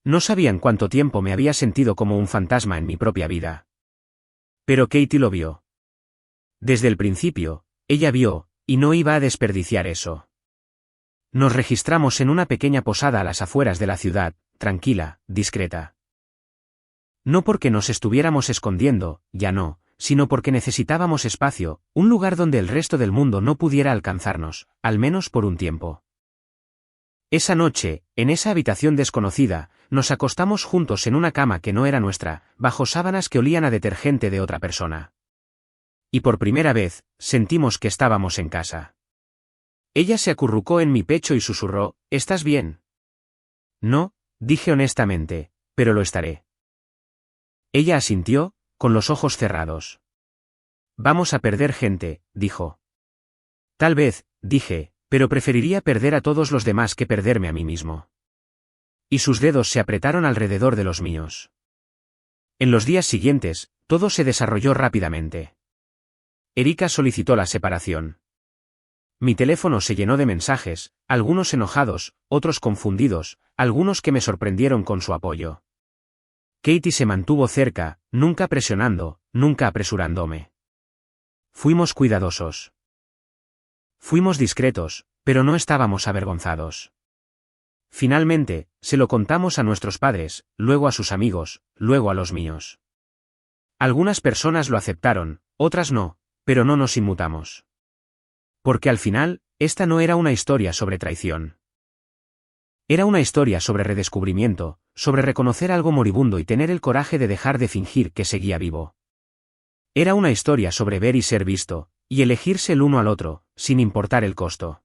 No sabían cuánto tiempo me había sentido como un fantasma en mi propia vida. Pero Katie lo vio. Desde el principio, ella vio, y no iba a desperdiciar eso. Nos registramos en una pequeña posada a las afueras de la ciudad, tranquila, discreta. No porque nos estuviéramos escondiendo, ya no, sino porque necesitábamos espacio, un lugar donde el resto del mundo no pudiera alcanzarnos, al menos por un tiempo. Esa noche, en esa habitación desconocida, nos acostamos juntos en una cama que no era nuestra, bajo sábanas que olían a detergente de otra persona. Y por primera vez, sentimos que estábamos en casa. Ella se acurrucó en mi pecho y susurró, ¿estás bien? No, dije honestamente, pero lo estaré. Ella asintió, con los ojos cerrados. Vamos a perder gente, dijo. Tal vez, dije, pero preferiría perder a todos los demás que perderme a mí mismo. Y sus dedos se apretaron alrededor de los míos. En los días siguientes, todo se desarrolló rápidamente. Erika solicitó la separación. Mi teléfono se llenó de mensajes, algunos enojados, otros confundidos, algunos que me sorprendieron con su apoyo. Katie se mantuvo cerca, nunca presionando, nunca apresurándome. Fuimos cuidadosos. Fuimos discretos, pero no estábamos avergonzados. Finalmente, se lo contamos a nuestros padres, luego a sus amigos, luego a los míos. Algunas personas lo aceptaron, otras no, pero no nos inmutamos. Porque al final, esta no era una historia sobre traición. Era una historia sobre redescubrimiento, sobre reconocer algo moribundo y tener el coraje de dejar de fingir que seguía vivo. Era una historia sobre ver y ser visto, Y elegirse el uno al otro, sin importar el costo.